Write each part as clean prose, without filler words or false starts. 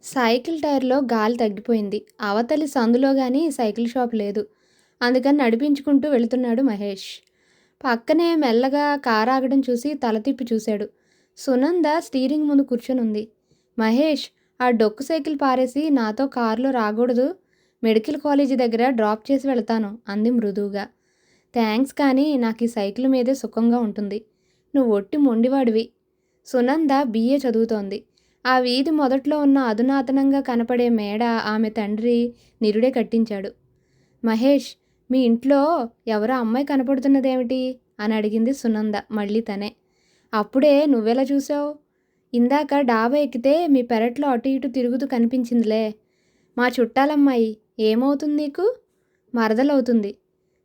Cycle టైర్‌లో గాలి తగ్గిపోయింది. అవతలి సందులో గాని సైకిల్ షాప్ లేదు. అందుకని నడిపించుకుంటూ వెళుతున్నాడు మహేష్. పక్కనే మెల్లగా కారాగడం చూసి తల తిప్పి చూశాడు. సునంద స్టీరింగ్ ముందు కూర్చొనుంది. మహేష్, ఆ డొక్కు సైకిల్ పారేసి నాతో కారులో రాగూడదు. మెడికల్ కాలేజీ దగ్గర డ్రాప్ చేసి వెళతాను అంది మృదువుగా. థాంక్స్, కానీ నాకీ సైకిల్ మీదే సుఖంగా ఉంటుంది. నువ్వు ఒట్టి మొండివాడివి. సునంద BA చదువుతోంది. ఆ వీధి మొదట్లో ఉన్న అధునాతనంగా కనపడే మేడ ఆమె తండ్రి నిరుడే కట్టించాడు. మహేష్, మీ ఇంట్లో ఎవరో అమ్మాయి కనపడుతున్నదేమిటి అని అడిగింది సునంద మళ్ళీ తనే. అప్పుడే నువ్వెలా చూసావు? ఇందాక డాబా ఎక్కితే మీ పెరట్లో అటు ఇటు తిరుగుతూ కనిపించిందిలే. మా చుట్టాలమ్మాయి. ఏమవుతుంది నీకు? మరదలవుతుంది.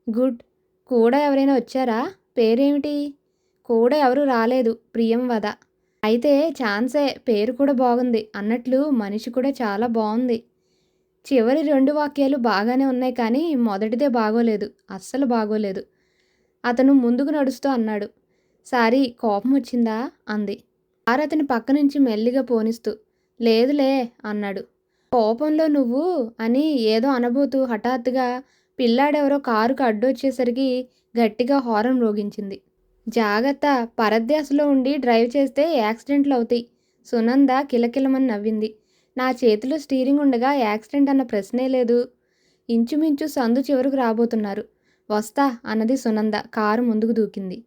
గుడ్. కూడా ఎవరైనా వచ్చారా? పేరేమిటి? కూడా ఎవరూ రాలేదు. ప్రియంవద. అయితే ఛాన్సే. పేరు కూడా బాగుంది. అన్నట్లు మనిషి కూడా చాలా బాగుంది. చివరి 2 వాక్యాలు బాగానే ఉన్నాయి, కానీ మొదటిదే బాగోలేదు. అస్సలు బాగోలేదు. అతను ముందుకు నడుస్తూ అన్నాడు. సారీ, కోపం వచ్చిందా అంది. కారు అతని పక్క నుంచి మెల్లిగా పోనిస్తూ. లేదులే అన్నాడు. కోపంలో నువ్వు అని ఏదో అనబోతూ హఠాత్తుగా పిల్లాడెవరో కారుకు అడ్డొచ్చేసరికి గట్టిగా హారన్ మ్రోగించింది. జాగ్రత్త, పరధ్యాసలో ఉండి డ్రైవ్ చేస్తే యాక్సిడెంట్లు అవుతాయి. సునంద కిలకిలమని నవ్వింది. నా చేతిలో స్టీరింగ్ ఉండగా యాక్సిడెంట్ అన్న ప్రశ్నే లేదు. ఇంచుమించు సందు చివరకు రాబోతున్నారు. వస్తా అన్నది సునంద. కారు ముందుకు దూకింది.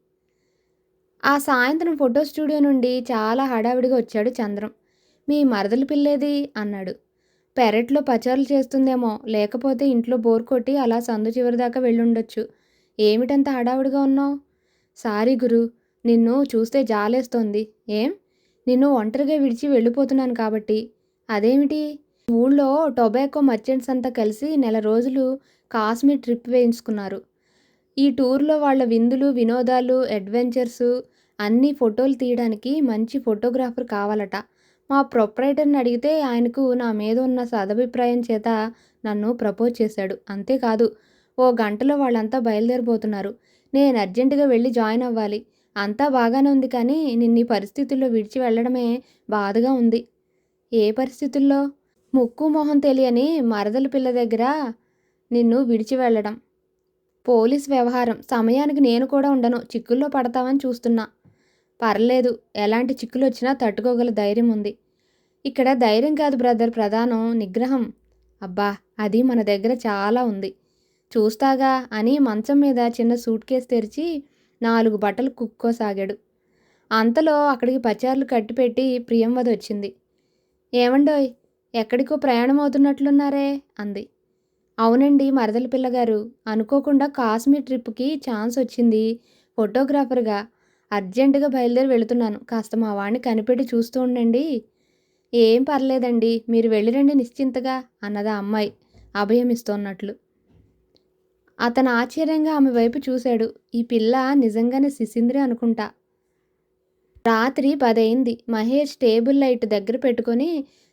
ఆ సాయంత్రం ఫోటో స్టూడియో నుండి చాలా హడావిడిగా వచ్చాడు చంద్రం. మీ మరదలి పిల్లేది అన్నాడు. పెరట్లో పచారులు చేస్తుందేమో, లేకపోతే ఇంట్లో బోర్ కొట్టి అలా సందు చివరి దాకా వెళ్ళుండొచ్చు. ఏమిటంత హడావిడిగా ఉన్నావు? సారీ గురు, నిన్ను చూస్తే జాలేస్తోంది. ఏం? నిన్ను ఒంటరిగా విడిచి వెళ్ళిపోతున్నాను కాబట్టి. అదేమిటి? ఊళ్ళో టొబాకో మర్చెంట్స్ అంతా కలిసి నెల రోజులు కాశ్మీర్ ట్రిప్ వేయించుకున్నారు. ఈ టూర్లో వాళ్ళ విందులు, వినోదాలు, అడ్వెంచర్సు అన్నీ ఫోటోలు తీయడానికి మంచి ఫోటోగ్రాఫర్ కావాలట. మా ప్రొప్రైటర్ని అడిగితే ఆయనకు నా మీద ఉన్న సదభిప్రాయం చేత నన్ను ప్రపోజ్ చేశాడు. అంతేకాదు, ఓ గంటలో వాళ్ళంతా బయలుదేరిపోతున్నారు. నేను అర్జెంటుగా వెళ్ళి జాయిన్ అవ్వాలి. అంతా బాగానే ఉంది, కానీ నిన్నీ పరిస్థితుల్లో విడిచి వెళ్ళడమే బాధగా ఉంది. ఏ పరిస్థితుల్లో? ముక్కు మొహం తెలియని మరదల పిల్ల దగ్గర నిన్ను విడిచి వెళ్ళడం. పోలీస్ వ్యవహారం. సమయానికి నేను కూడా ఉండను. చిక్కుల్లో పడతావని చూస్తున్నా. పర్లేదు, ఎలాంటి చిక్కులొచ్చినా తట్టుకోగల ధైర్యం ఉంది. ఇక్కడ ధైర్యం కాదు బ్రదర్, ప్రధానం నిగ్రహం. అబ్బా, అది మన దగ్గర చాలా ఉంది. చూస్తాగా అని మంచం మీద చిన్న సూట్ కేసు తెరిచి 4 బట్టలు కుక్కోసాగాడు. అంతలో అక్కడికి పచార్లు కట్టిపెట్టి ప్రియంవద వచ్చింది. ఏమండోయ్, ఎక్కడికో ప్రయాణం అవుతున్నట్లున్నారే అంది. అవునండి మరదల పిల్లగారు, అనుకోకుండా కాశ్మీర్ ట్రిప్కి ఛాన్స్ వచ్చింది. ఫోటోగ్రాఫర్గా అర్జెంటుగా బయలుదేరి వెళుతున్నాను. కాస్త మా వాడిని కనిపెట్టి చూస్తూ ఉండండి. ఏం పర్లేదండి, మీరు వెళ్ళిరండి నిశ్చింతగా అన్నదా అమ్మాయి అభయం ఇస్తోన్నట్లు. అతను ఆశ్చర్యంగా ఆమె వైపు చూశాడు. ఈ పిల్ల నిజంగానే సిసింద్రి అనుకుంటా. రాత్రి 10 అయింది. మహేష్ టేబుల్ లైట్ దగ్గర పెట్టుకొని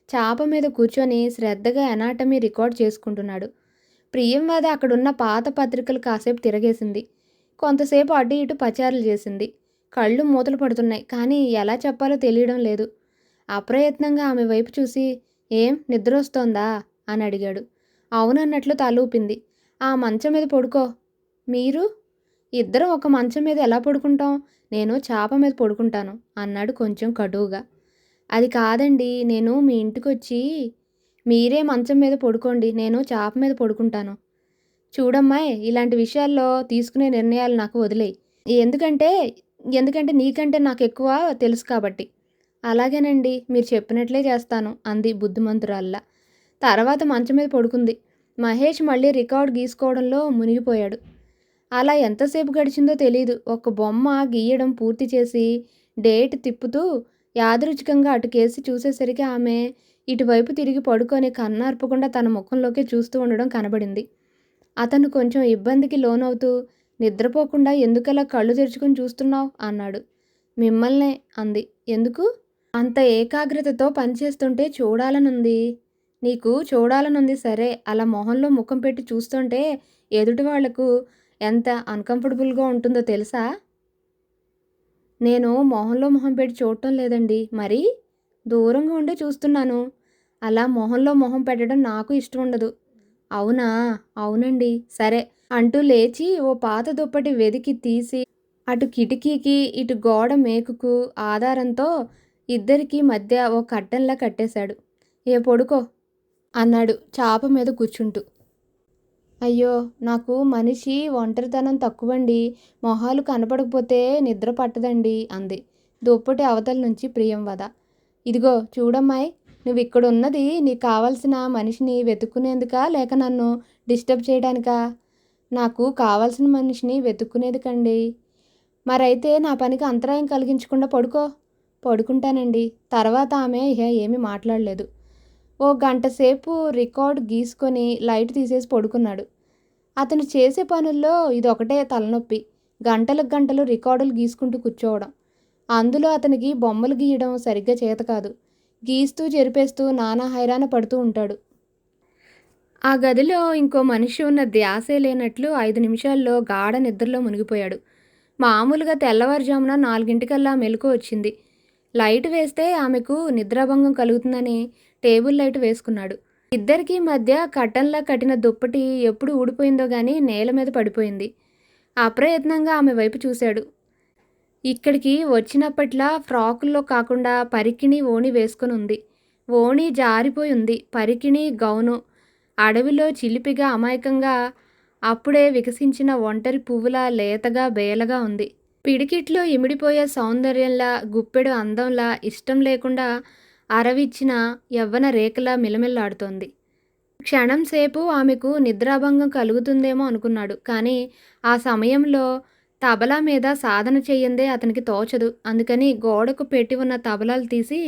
చాప మీద కూర్చొని శ్రద్ధగా ఎనాటమీ రికార్డ్ చేసుకుంటున్నాడు. ప్రియంవద అక్కడున్న పాత పత్రికలు కాసేపు తిరగేసింది. కొంతసేపు అటు ఇటు పచారులు చేసింది. కళ్ళు మూతలు పడుతున్నాయి, కానీ ఎలా చెప్పాలో తెలియడం లేదు. అప్రయత్నంగా ఆమె వైపు చూసి, ఏం నిద్రొస్తోందా అని అడిగాడు. అవునన్నట్లు తలూపింది. ఆ మంచం మీద పడుకో. మీరు? ఇద్దరం ఒక మంచం మీద ఎలా పడుకుంటాం? నేను చాప మీద పడుకుంటాను అన్నాడు కొంచెం కటువుగా. అది కాదండి, నేను మీ ఇంటికొచ్చి మీరే మంచం మీద పడుకోండి, నేను చాప మీద పడుకుంటాను. చూడమ్మాయ్, ఇలాంటి విషయాల్లో తీసుకునే నిర్ణయాలు నాకు వదిలేయి. ఎందుకంటే ఎందుకంటే నీకంటే నాకు ఎక్కువ తెలుసు కాబట్టి. అలాగేనండి, మీరు చెప్పినట్లే చేస్తాను అంది బుద్ధిమంతురాల్లా. తర్వాత మంచం మీద పడుకుంది. మహేష్ మళ్ళీ రికార్డ్ గీసుకోవడంలో మునిగిపోయాడు. అలా ఎంతసేపు గడిచిందో తెలీదు. ఒక బొమ్మ గీయడం పూర్తి చేసి డేట్ తిప్పుతూ యాదృచ్ఛికంగా అటుకేసి చూసేసరికి ఆమె ఇటువైపు తిరిగి పడుకొని కన్నార్పకుండా తన ముఖంలోకి చూస్తూ ఉండడం కనబడింది. అతను కొంచెం ఇబ్బందికి లోనవుతూ, నిద్రపోకుండా ఎందుకలా కళ్ళు తెరుచుకుని చూస్తున్నావు అన్నాడు. మిమ్మల్నే అంది. ఎందుకు? అంత ఏకాగ్రతతో పనిచేస్తుంటే చూడాలనుంది. నీకు చూడాలనుంది సరే, అలా మొహంలో ముఖం పెట్టి చూస్తుంటే ఎదుటి వాళ్లకు ఎంత అన్కంఫర్టబుల్గా ఉంటుందో తెలుసా? నేను మొహంలో మొహం పెట్టి చూడటం లేదండి. మరి దూరంగా ఉండే చూస్తున్నాను. అలా మొహంలో మొహం పెట్టడం నాకు ఇష్టం ఉండదు. అవునా? అవునండి. సరే అంటూ లేచి ఓ పాత దుప్పటి వెదికి తీసి అటు కిటికీకి, ఇటు గోడ మేకుకు ఆధారంతో ఇద్దరికీ మధ్య ఓ కట్టెంలా కట్టేశాడు. ఏ పడుకో అన్నాడు చాప మీద కూర్చుంటూ. అయ్యో! నాకు మనిషి ఒంటరితనం తక్కువండి. మొహాలు కనపడకపోతే నిద్ర పట్టదండి అంది. దుప్పటి అవతల నుంచి ప్రియంవద. ఇదిగో చూడమ్మాయ్! నువ్విక్కడున్నది నీకు కావలసిన మనిషిని వెతుక్కునేందుకా? లేక నన్ను డిస్టర్బ్ చేయడానికా? నాకు కావాల్సిన మనిషిని వెతుక్కునేందుకండి. మరైతే నా పనికి అంతరాయం కలిగించకుండా పడుకో. పడుకుంటానండి. తర్వాత ఆమె ఇహ ఏమీ మాట్లాడలేదు. ఓ గంటసేపు రికార్డ్ గీసుకొని లైట్ తీసేసి పడుకున్నాడు. అతను చేసే పనుల్లో ఇదొకటే తలనొప్పి. గంటలకు గంటలు రికార్డులు గీసుకుంటూ కూర్చోవడం. అందులో అతనికి బొమ్మలు గీయడం సరిగ్గా చేత కాదు. గీస్తూ చెరిపేస్తూ నానా హైరాణ పడుతూ ఉంటాడు. ఆ గదిలో ఇంకో మనిషి ఉన్న ధ్యాసే లేనట్లు 5 నిమిషాల్లో గాఢ నిద్రలో మునిగిపోయాడు. మామూలుగా తెల్లవారుజామున 4 మెలకువ వచ్చింది. లైట్ వేస్తే ఆమెకు నిద్రాభంగం కలుగుతుందని టేబుల్ లైట్ వేసుకున్నాడు. ఇద్దరికీ మధ్య కట్టంలా కట్టిన దుప్పటి ఎప్పుడు ఊడిపోయిందో గానీ నేల మీద పడిపోయింది. అప్రయత్నంగా ఆమె వైపు చూశాడు. ఇక్కడికి వచ్చినప్పట్లా ఫ్రాకుల్లో కాకుండా పరికిణి ఓణి వేసుకుని ఉంది. ఓణి జారిపోయి ఉంది. పరికిణి గౌను అడవిలో చిలిపిగా అమాయకంగా అప్పుడే వికసించిన ఒంటరి పువ్వులా లేతగా బేలగా ఉంది. పిడికిట్లో ఇమిడిపోయే సౌందర్యంలా, గుప్పెడు అందంలా, ఇష్టం లేకుండా అరవిచ్చిన యవ్వన రేఖలా మిలమిల్లాడుతోంది. క్షణం సేపు ఆమెకు నిద్రాభంగం కలుగుతుందేమో అనుకున్నాడు. కానీ ఆ సమయంలో తబలా మీద సాధన చెయ్యందే అతనికి తోచదు. అందుకని గోడకు పెట్టి ఉన్న తబలాలు తీసి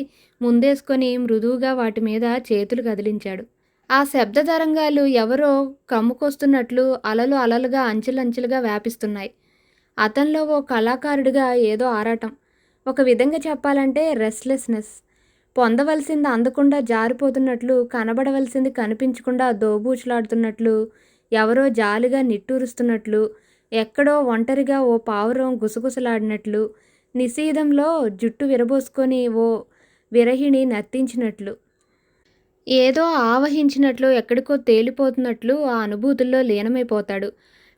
ముందేసుకొని మృదువుగా వాటి మీద చేతులు కదిలించాడు. ఆ శబ్ద తరంగాలు ఎవరో కమ్ముకొస్తున్నట్లు అలలు అలలుగా అంచెలంచెలుగా వ్యాపిస్తున్నాయి. అతనిలో ఓ కళాకారుడిగా ఏదో ఆరాటం. ఒక విధంగా చెప్పాలంటే రెస్ట్లెస్నెస్. పొందవలసింది అందకుండా జారిపోతున్నట్లు, కనబడవలసింది కనిపించకుండా దోబూచులాడుతున్నట్లు, ఎవరో జాలిగా నిట్టూరుస్తున్నట్లు, ఎక్కడో ఒంటరిగా ఓ పావురం గుసగుసలాడినట్లు, నిశీథంలో జుట్టు విరబోసుకొని ఓ విరహిణి నర్తించినట్లు, ఏదో ఆవహించినట్లు, ఎక్కడికో తేలిపోతున్నట్లు ఆ అనుభూతుల్లో లీనమైపోతాడు.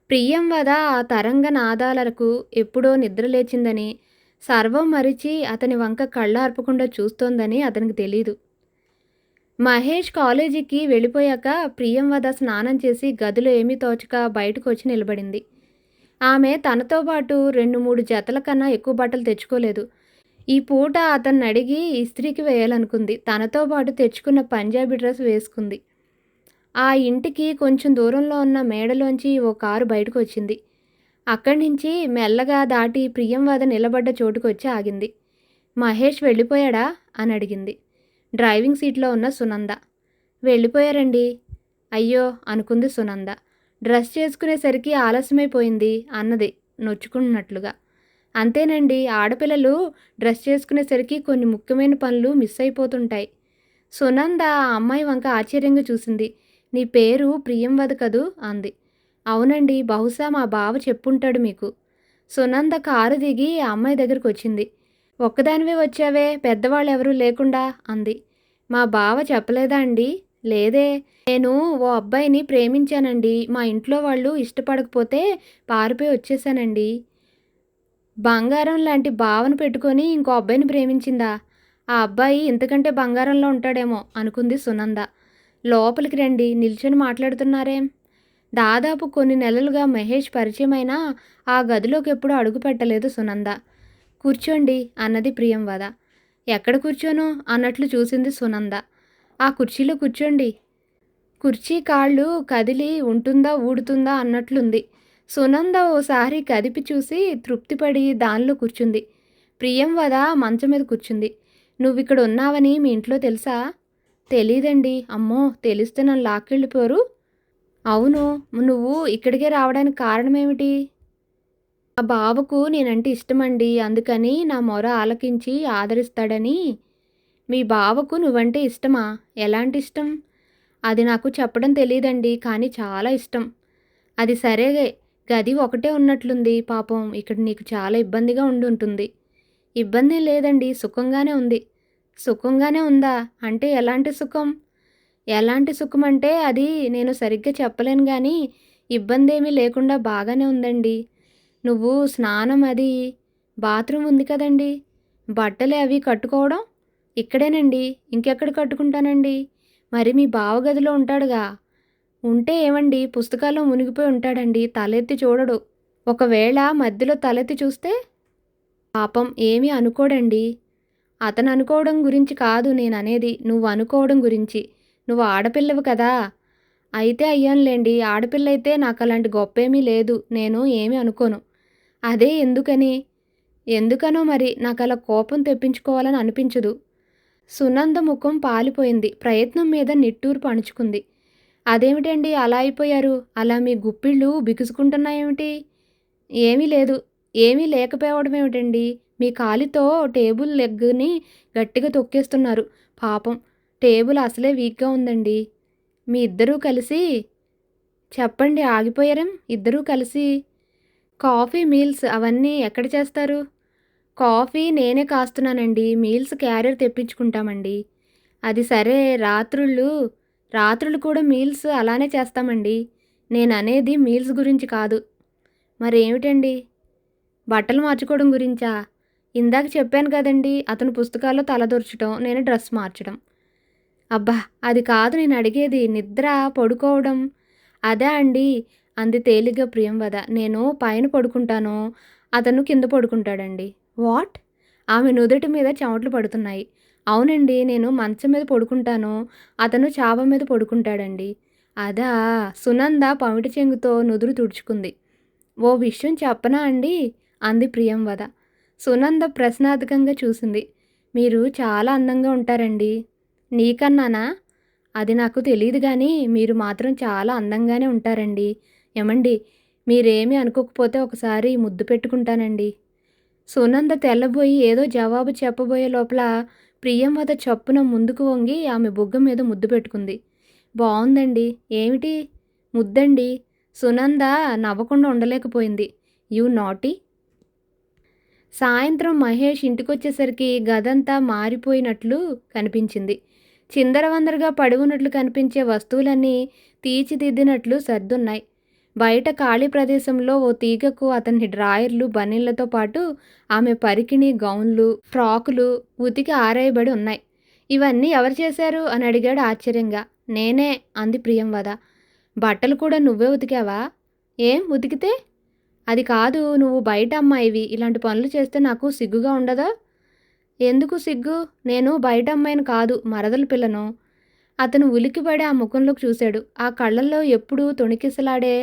ప్రియంవద ఆ తరంగ నాదాలకు ఎప్పుడో నిద్రలేచిందని, సర్వం మరిచి అతని వంక కళ్ళార్పకుండా చూస్తోందని అతనికి తెలీదు. మహేష్ కాలేజీకి వెళ్ళిపోయాక ప్రియంవద స్నానం చేసి గదిలో ఏమీ తోచక బయటకు వచ్చి నిలబడింది. ఆమె తనతో పాటు 2-3 జతల కన్నా ఎక్కువ బట్టలు తెచ్చుకోలేదు. ఈ పూట అతన్ని అడిగి ఇస్త్రీకి వేయాలనుకుంది. తనతో పాటు తెచ్చుకున్న పంజాబీ డ్రెస్ వేసుకుంది. ఆ ఇంటికి కొంచెం దూరంలో ఉన్న మేడలోంచి ఓ కారు బయటకు వచ్చింది. అక్కడి నుంచి మెల్లగా దాటి ప్రియంవద నిలబడ్డ చోటుకొచ్చి ఆగింది. మహేష్ వెళ్ళిపోయాడా అని అడిగింది. డ్రైవింగ్ సీట్లో ఉన్న సునంద. వెళ్ళిపోయారండి. అయ్యో అనుకుంది సునంద. డ్రెస్ చేసుకునేసరికి ఆలస్యమైపోయింది అన్నది నొచ్చుకున్నట్లుగా. అంతేనండి, ఆడపిల్లలు డ్రెస్ చేసుకునేసరికి కొన్ని ముఖ్యమైన పనులు మిస్ అయిపోతుంటాయి. సునంద ఆ అమ్మాయి వంక ఆశ్చర్యంగా చూసింది. నీ పేరు ప్రియంవద కదూ అంది. అవునండి, బహుశా మా బావ చెప్పుంటాడు మీకు. సునంద కారు దిగి ఆ అమ్మాయి దగ్గరకు వచ్చింది. ఒక్కదానివే వచ్చావే, పెద్దవాళ్ళెవరూ లేకుండా అంది. మా బావ చెప్పలేదా అండి? లేదే. నేను ఓ అబ్బాయిని ప్రేమించానండి. మా ఇంట్లో వాళ్ళు ఇష్టపడకపోతే పారిపోయి వచ్చేసానండి. బంగారం లాంటి బావను పెట్టుకొని ఇంకో అబ్బాయిని ప్రేమించిందా? ఆ అబ్బాయి ఇంతకంటే బంగారంలో ఉంటాడేమో అనుకుంది సునంద. లోపలికి రండి, నిల్చొని మాట్లాడుతున్నారేం? దాదాపు కొన్ని నెలలుగా మహేష్ పరిచయమైనా ఆ గదిలోకి ఎప్పుడూ అడుగు పెట్టలేదు సునంద. కూర్చోండి అన్నది ప్రియంవద. ఎక్కడ కూర్చోను అన్నట్లు చూసింది సునంద. ఆ కుర్చీలో కూర్చోండి. కుర్చీ కాళ్ళు కదిలి ఉంటుందా ఊడుతుందా అన్నట్లుంది. సునంద ఓసారి కదిపి చూసి తృప్తిపడి దానిలో కూర్చుంది. ప్రియంవద మంచం మీద కూర్చుంది. నువ్విక్కడ ఉన్నావని మీ ఇంట్లో తెలుసా? తెలీదండి. అమ్మో, తెలిస్తే నన్ను లాక్కెళ్ళిపోరు. అవును, నువ్వు ఇక్కడికే రావడానికి కారణమేమిటి? మా బావకు నేనంటే ఇష్టమండి. అందుకని నా మొర ఆలకించి ఆదరిస్తాడని. మీ బావకు నువ్వంటే ఇష్టమా? ఎలాంటి ఇష్టం? అది నాకు చెప్పడం తెలీదండి. కానీ చాలా ఇష్టం. అది సరే, గది ఒకటే ఉన్నట్లుంది. పాపం ఇక్కడ నీకు చాలా ఇబ్బందిగా ఉండుంటుంది. ఇబ్బందేం లేదండి, సుఖంగానే ఉంది. సుఖంగానే ఉందా? అంటే ఎలాంటి సుఖం? ఎలాంటి సుఖం అంటే అది నేను సరిగ్గా చెప్పలేను గానీ, ఇబ్బందేమీ లేకుండా బాగానే ఉందండి. నువ్వు స్నానం అది బాత్రూమ్ ఉంది కదండీ! బట్టలు అవి కట్టుకోవడం ఇక్కడేనండి. ఇంకెక్కడ కట్టుకుంటానండి? మరి మీ బావ గదిలో ఉంటాడుగా. ఉంటే ఏవండీ పుస్తకాల్లో మునిగిపోయి ఉంటాడండి. తలెత్తి చూడడు. ఒకవేళ మధ్యలో తలెత్తి చూస్తే పాపం ఏమీ అనుకోడండి. అతను అనుకోవడం గురించి కాదు నేననేది. నువ్వు అనుకోవడం గురించి. నువ్వు ఆడపిల్లవు కదా! అయితే అయ్యానులేండి. ఆడపిల్లయితే నాకలాంటి గొప్పేమీ లేదు. నేను ఏమీ అనుకోను. అదే ఎందుకని? ఎందుకనో మరి నాకలా కోపం తెప్పించుకోవాలని అనిపించదు. సునంద ముఖం పాలిపోయింది. ప్రయత్నం మీద నిట్టూర్పు అణుచుకుంది. అదేమిటండి అలా అయిపోయారు? అలా మీ గుప్పిళ్ళు బిగుసుకుంటున్నాయేమిటి? ఏమీ లేదు. ఏమీ లేకపోవడమేమిటండి? మీ కాలితో టేబుల్ లెగ్‌ని గట్టిగా తొక్కేస్తున్నారు. పాపం టేబుల్ అసలే వీక్‌గా ఉందండి. మీ ఇద్దరూ కలిసి చెప్పండి ఆగిపోయారేం? ఇద్దరూ కలిసి కాఫీ, మీల్స్ అవన్నీ ఎక్కడ చేస్తారు? కాఫీ నేనే కాస్తున్నానండి. Meals carrier తెప్పించుకుంటామండి. అది సరే రాత్రుళ్ళు కూడా మీల్స్ అలానే చేస్తామండి. నేననేది మీల్స్ గురించి కాదు. మరేమిటండి? బట్టలు మార్చుకోవడం గురించా? ఇందాక చెప్పాను కదండీ! అతను పుస్తకాల్లో తలదూర్చడం, నేను డ్రెస్ మార్చడం. అబ్బా! అది కాదు నేనడిగేది. నిద్ర, పడుకోవడం అదా అండి? అంది తేలిగ్గా ప్రియంవద. నేను పైన పడుకుంటాను. అతను కింద పడుకుంటాడండి. వాట్? ఆమె నుదుటి మీద చెమటలు పడుతున్నాయి. అవునండి. నేను మంచం మీద పడుకుంటాను. అతను చాప మీద పడుకుంటాడండి. అదా! సునంద పమిట చెంగుతో నుదురు తుడుచుకుంది. ఓ విషయం చెప్పనా అండి? అంది ప్రియంవద. సునంద ప్రశ్నార్థకంగా చూసింది. మీరు చాలా అందంగా ఉంటారండి. నీకన్నానా? అది నాకు తెలీదు గానీ మీరు మాత్రం చాలా అందంగానే ఉంటారండి. ఏమండి మీరేమీ అనుకోకపోతే ఒకసారి ముద్దు పెట్టుకుంటానండి. సునంద తెల్లబోయి ఏదో జవాబు చెప్పబోయే లోపల ప్రియంవద చప్పున ముందుకు వంగి ఆమె బుగ్గ మీద ముద్దు పెట్టుకుంది. బావుందండి. ఏమిటి? ముద్దండి. సునంద నవ్వకుండా ఉండలేకపోయింది. You naughty! సాయంత్రం మహేష్ ఇంటికొచ్చేసరికి గదంతా మారిపోయినట్లు కనిపించింది. చిందరవందరగా పడి ఉన్నట్లు కనిపించే వస్తువులన్నీ తీర్చిదిద్దినట్లు సర్దున్నాయి. బయట ఖాళీ ప్రదేశంలో ఓ తీగకు అతని డ్రాయర్లు, బనీళ్లతో పాటు ఆమె పరికిణి, గౌన్లు, ఫ్రాకులు ఉతికి ఆరేయబడి ఉన్నాయి. ఇవన్నీ ఎవరు చేశారు అని అడిగాడు ఆశ్చర్యంగా. నేనే అంది ప్రియంవద. బట్టలు కూడా నువ్వే ఉతికావా? ఏం ఉతికితే? అది కాదు నువ్వు బయట అమ్మాయివి. ఇలాంటి పనులు చేస్తే నాకు సిగ్గుగా ఉండదా? ఎందుకు సిగ్గు? నేను బయట అమ్మాయిని కాదు, మరదల పిల్లను. అతను ఉలిక్కిపడి ఆ ముఖంలోకి చూశాడు. ఆ కళ్ళల్లో ఎప్పుడూ తొణికిసలాడే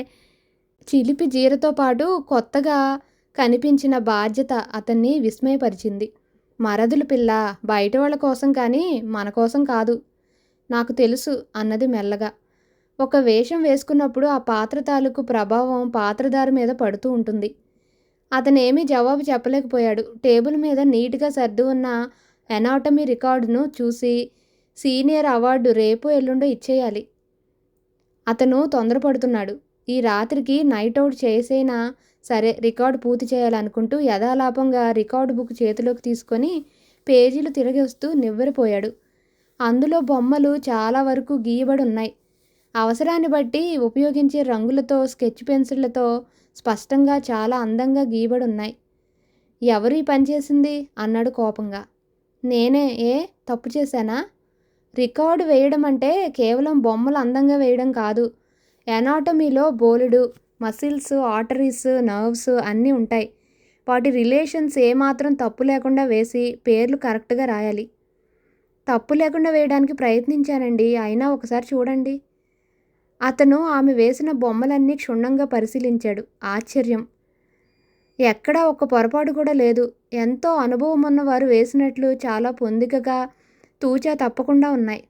చిలిపి జీరతో పాటు కొత్తగా కనిపించిన బాధ్యత అతన్ని విస్మయపరిచింది. మరదలు పిల్ల బయట వాళ్ళ కోసం కానీ మన కోసం కాదు. నాకు తెలుసు అన్నది మెల్లగా. ఒక వేషం వేసుకున్నప్పుడు ఆ పాత్ర తాలూకు ప్రభావం పాత్రధారి మీద పడుతూ ఉంటుంది. అతనేమీ జవాబు చెప్పలేకపోయాడు. టేబుల్ మీద నీట్గా సర్ది ఉన్న ఎనాటమీ రికార్డును చూసి సీనియర్ అవార్డు రేపో ఎల్లుండో ఇచ్చేయాలి. అతను తొందరపడుతున్నాడు. ఈ రాత్రికి నైట్ అవుట్ చేసైనా సరే రికార్డు పూర్తి చేయాలనుకుంటూ యథాలాపంగా రికార్డు బుక్ చేతిలోకి తీసుకొని పేజీలు తిరగేస్తూ నివ్వెరపోయాడు. అందులో బొమ్మలు చాలా వరకు గీయబడి ఉన్నాయి. అవసరాన్ని బట్టి ఉపయోగించే రంగులతో, స్కెచ్ పెన్సిళ్లతో స్పష్టంగా చాలా అందంగా గీయబడి ఉన్నాయి. ఎవరు ఈ పని చేసింది? అన్నాడు కోపంగా. నేనే. ఏ తప్పు చేశానా? రికార్డు వేయడం అంటే కేవలం బొమ్మలు అందంగా వేయడం కాదు. ఎనాటమీలో బోలెడు మసిల్స్, ఆర్టరీస్, నర్వ్స్ అన్నీ ఉంటాయి. వాటి రిలేషన్స్ ఏమాత్రం తప్పు లేకుండా వేసి పేర్లు కరెక్ట్గా రాయాలి. తప్పు లేకుండా వేయడానికి ప్రయత్నించానండి. అయినా ఒకసారి చూడండి. అతను ఆమె వేసిన బొమ్మలన్నీ క్షుణ్ణంగా పరిశీలించాడు. ఆశ్చర్యం. ఎక్కడా ఒక్క పొరపాటు కూడా లేదు. ఎంతో అనుభవం ఉన్నవారు వేసినట్లు చాలా పొందికగా, తూచా తప్పకుండా ఉన్నాయి.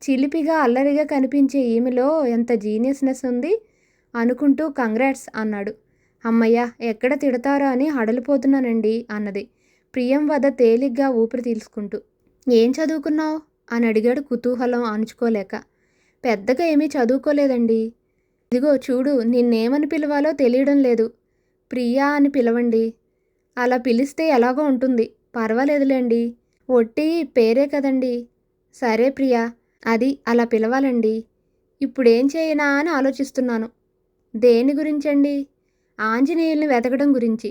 చిలిపిగా, అల్లరిగా కనిపించే ఈమెలో ఎంత జీనియస్నెస్ ఉంది అనుకుంటూ కంగ్రాట్స్ అన్నాడు. అమ్మయ్య ఎక్కడ తిడతారో అని హడలిపోతున్నానండి అన్నది ప్రియంవద తేలిగ్గా ఊపిరి తీసుకుంటూ. ఏం చదువుకున్నావు అని అడిగాడు కుతూహలం అణుచుకోలేక. పెద్దగా ఏమీ చదువుకోలేదండి. ఇదిగో చూడు నిన్నేమని పిలవాలో తెలియడం లేదు. ప్రియా అని పిలవండి. అలా పిలిస్తే ఎలాగో ఉంటుంది. పర్వాలేదులేండి. ఒట్టి పేరే కదండి. సరే ప్రియా, అది అలా పిలవాలండి. ఇప్పుడేం చేయనా అని ఆలోచిస్తున్నాను. దేని గురించండి? ఆంజనేయుల్ని వెతకడం గురించి.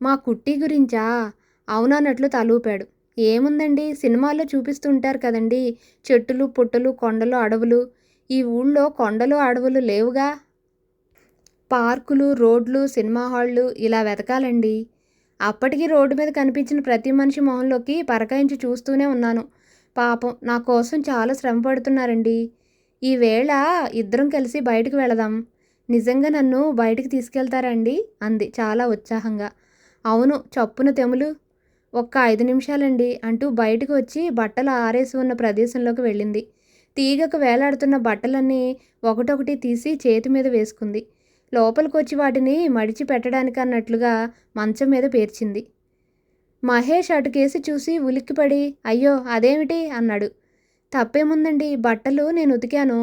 మా కుట్టి గురించా? అవునన్నట్లు తలూపాడు. ఏముందండి, సినిమాల్లో చూపిస్తుంటారు కదండీ, చెట్టులు, పుట్టలు, కొండలు, అడవులు. ఈ ఊళ్ళో కొండలు, అడవులు లేవుగా. పార్కులు, రోడ్లు, సినిమా హాళ్ళు ఇలా వెతకాలండి. అప్పటికి రోడ్డు మీద కనిపించిన ప్రతి మనిషి మొహంలోకి పరకాయించి చూస్తూనే ఉన్నాను. పాపం నా కోసం చాలా శ్రమ పడుతున్నారండి. ఈవేళ ఇద్దరం కలిసి బయటకు వెళదాం. నిజంగా నన్ను బయటికి తీసుకెళ్తారా అండి? అంది చాలా ఉత్సాహంగా. అవును, చప్పున తెములు. ఒక్క 5 నిమిషాలండి అంటూ బయటకు వచ్చి బట్టలు ఆరేసి ఉన్న ప్రదేశంలోకి వెళ్ళింది. తీగకు వేలాడుతున్న బట్టలన్నీ ఒకటొకటి తీసి చేతి మీద వేసుకుంది. లోపలికొచ్చి వాటిని మడిచి పెట్టడానికన్నట్లుగా మంచం మీద పేర్చింది. మహేష్ అటుకేసి చూసి ఉలిక్కిపడి, అయ్యో అదేమిటి అన్నాడు. తప్పేముందండి, బట్టలు నేను ఉతికాను.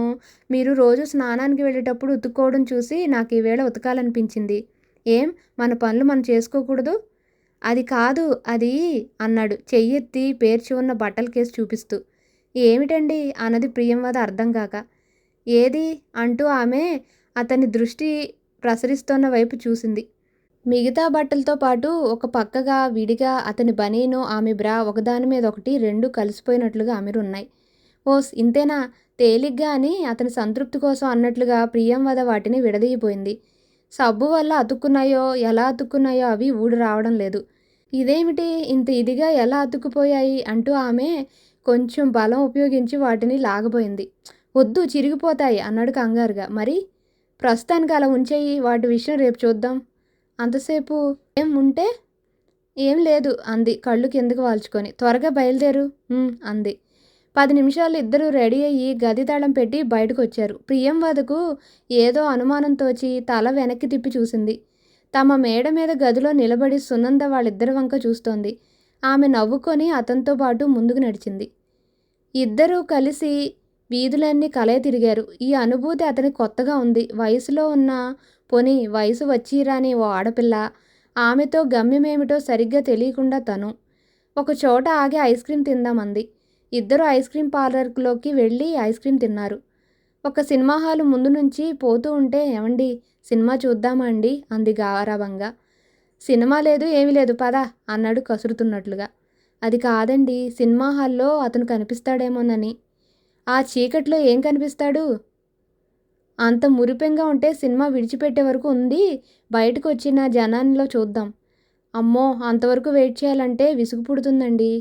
మీరు రోజు స్నానానికి వెళ్ళేటప్పుడు ఉతుక్కోవడం చూసి నాకు ఈవేళ ఉతకాలనిపించింది. ఏం, మన పనులు మనం చేసుకోకూడదు? అది కాదు, అది అన్నాడు చెయ్యెత్తి పేర్చి ఉన్న బట్టల కేసు చూపిస్తూ. ఏమిటండి అన్నది ప్రియంవద అర్థం కాక. ఏది అంటూ ఆమె అతని దృష్టి ప్రసరిస్తోన్న వైపు చూసింది. మిగతా బట్టలతో పాటు ఒక పక్కగా విడిగా అతని బనీను, ఆమె బ్రా ఒకదాని మీద ఒకటి రెండూ కలిసిపోయినట్లుగా అమిరున్నాయి. ఓస్ ఇంతేనా, తేలిగ్గా అని అతని సంతృప్తి కోసం అన్నట్లుగా ప్రియంవద వాటిని విడదీయబోయింది. సబ్బు వల్ల అతుక్కున్నాయో ఎలా అతుక్కున్నాయో అవి ఊడి రావడం లేదు. ఇదేమిటి ఇంత ఇదిగా ఎలా అతుక్కుపోయాయి అంటూ ఆమె కొంచెం బలం ఉపయోగించి వాటిని లాగబోయింది. వద్దు, చిరిగిపోతాయి అన్నాడు కంగారుగా. మరి ప్రస్తుతానికి అలా ఉంచేయి, వాటి విషయం రేపు చూద్దాం. అంతసేపు ఏం ఉంటే? ఏం లేదు అంది కళ్ళు కిందకు వాల్చుకొని. త్వరగా బయలుదేరు అంది. 10 నిమిషాలు ఇద్దరూ రెడీ అయ్యి గది తాళం పెట్టి బయటకు వచ్చారు. ప్రియంవదకు ఏదో అనుమానం తోచి తల వెనక్కి తిప్పి చూసింది. తమ మేడ మీద గదిలో నిలబడి సునంద వాళ్ళిద్దరి వంక చూస్తోంది. ఆమె నవ్వుకొని అతనితో పాటు ముందుకు నడిచింది. ఇద్దరూ కలిసి వీధులన్నీ కలయ తిరిగారు. ఈ అనుభూతి అతనికి కొత్తగా ఉంది. వయసులో ఉన్న పోనీ వయసు వచ్చిరాని ఓ ఆడపిల్ల, ఆమెతో గమ్యమేమిటో సరిగ్గా తెలియకుండా తను. ఒక చోట ఆగి ఐస్ క్రీం తిందామంది. ఇద్దరు ఐస్ క్రీం పార్లర్లోకి వెళ్ళి ఐస్ క్రీం తిన్నారు. ఒక సినిమా హాలు ముందు నుంచి పోతూ ఉంటే, ఏమండి సినిమా చూద్దామా అండి అంది గారాబంగా. సినిమా లేదు, ఏమీ లేదు, పద అన్నాడు కసురుతున్నట్లుగా. అది కాదండి, సినిమా హాల్లో అతను కనిపిస్తాడేమోనని. ఆ చీకట్లో ఏం కనిపిస్తాడు? అంత మురిపెంగా ఉంటే సినిమా విడిచిపెట్టే వరకు ఉంది, బయటకు వచ్చిన జనాల్లో చూద్దాం. అమ్మో, అంతవరకు వెయిట్ చేయాలంటే విసుగు పుడుతుందండి.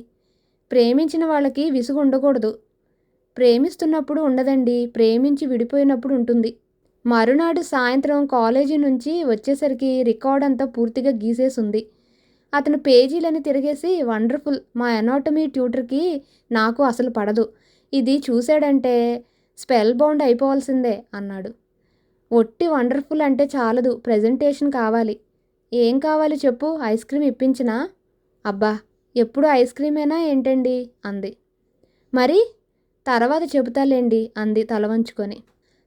ప్రేమించిన వాళ్ళకి విసుగు ఉండకూడదు. ప్రేమిస్తున్నప్పుడు ఉండదండి, ప్రేమించి విడిపోయినప్పుడు ఉంటుంది. మరునాడు సాయంత్రం కాలేజీ నుంచి వచ్చేసరికి రికార్డ్ అంతా పూర్తిగా గీసేసుంది. అతను పేజీలని తిరిగేసి, వండర్ఫుల్, మా ఎనాటమీ ట్యూటర్కి నాకు అసలు పడదు. ఇది చూశాడంటే స్పెల్ బౌండ్ అయిపోవాల్సిందే అన్నాడు. ఒట్టి వండర్ఫుల్ అంటే చాలదు, ప్రెజెంటేషన్ కావాలి. ఏం కావాలి చెప్పు, ఐస్ క్రీం ఇప్పించినా? అబ్బా, ఎప్పుడు ఐస్ క్రీమేనా ఏంటండి అంది. మరి తర్వాత చెబుతాలేండి అంది తల వంచుకొని.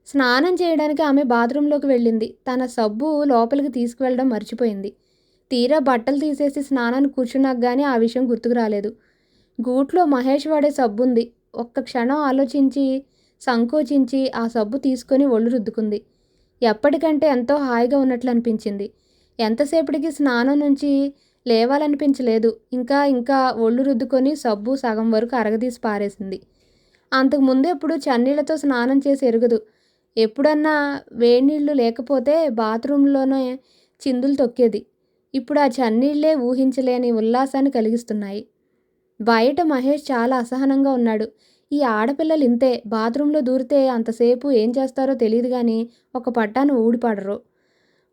స్నానం చేయడానికి ఆమె బాత్రూంలోకి వెళ్ళింది. తన సబ్బు లోపలికి తీసుకువెళ్ళడం మర్చిపోయింది. తీరా బట్టలు తీసేసి స్నానానికి కూర్చున్నాక కానీ ఆ విషయం గుర్తుకు రాలేదు. గూట్లో మహేష్ వాడే సబ్బుంది. ఒక్క క్షణం ఆలోచించి సంకోచించి ఆ సబ్బు తీసుకొని ఒళ్ళు రుద్దుకుంది. ఎప్పటికంటే ఎంతో హాయిగా ఉన్నట్లు అనిపించింది. ఎంతసేపటికి స్నానం నుంచి లేవాలనిపించలేదు. ఇంకా ఇంకా ఒళ్ళు రుద్దుకొని సబ్బు సగం వరకు అరగదీసి పారేసింది. అంతకు ముందెప్పుడు చన్నీళ్లతో స్నానం చేసి ఎరుగదు. ఎప్పుడన్నా వేడినీళ్లు లేకపోతే బాత్రూంలోనే చిందులు తొక్కేది. ఇప్పుడు ఆ చన్నీళ్లే ఊహించలేని ఉల్లాసాన్ని కలిగిస్తున్నాయి. బయట మహేష్ చాలా అసహనంగా ఉన్నాడు. ఈ ఆడపిల్లలు ఇంతే, బాత్రూంలో దూరితే అంతసేపు ఏం చేస్తారో తెలియదు కానీ ఒక పట్టాన ఊడిపడరు.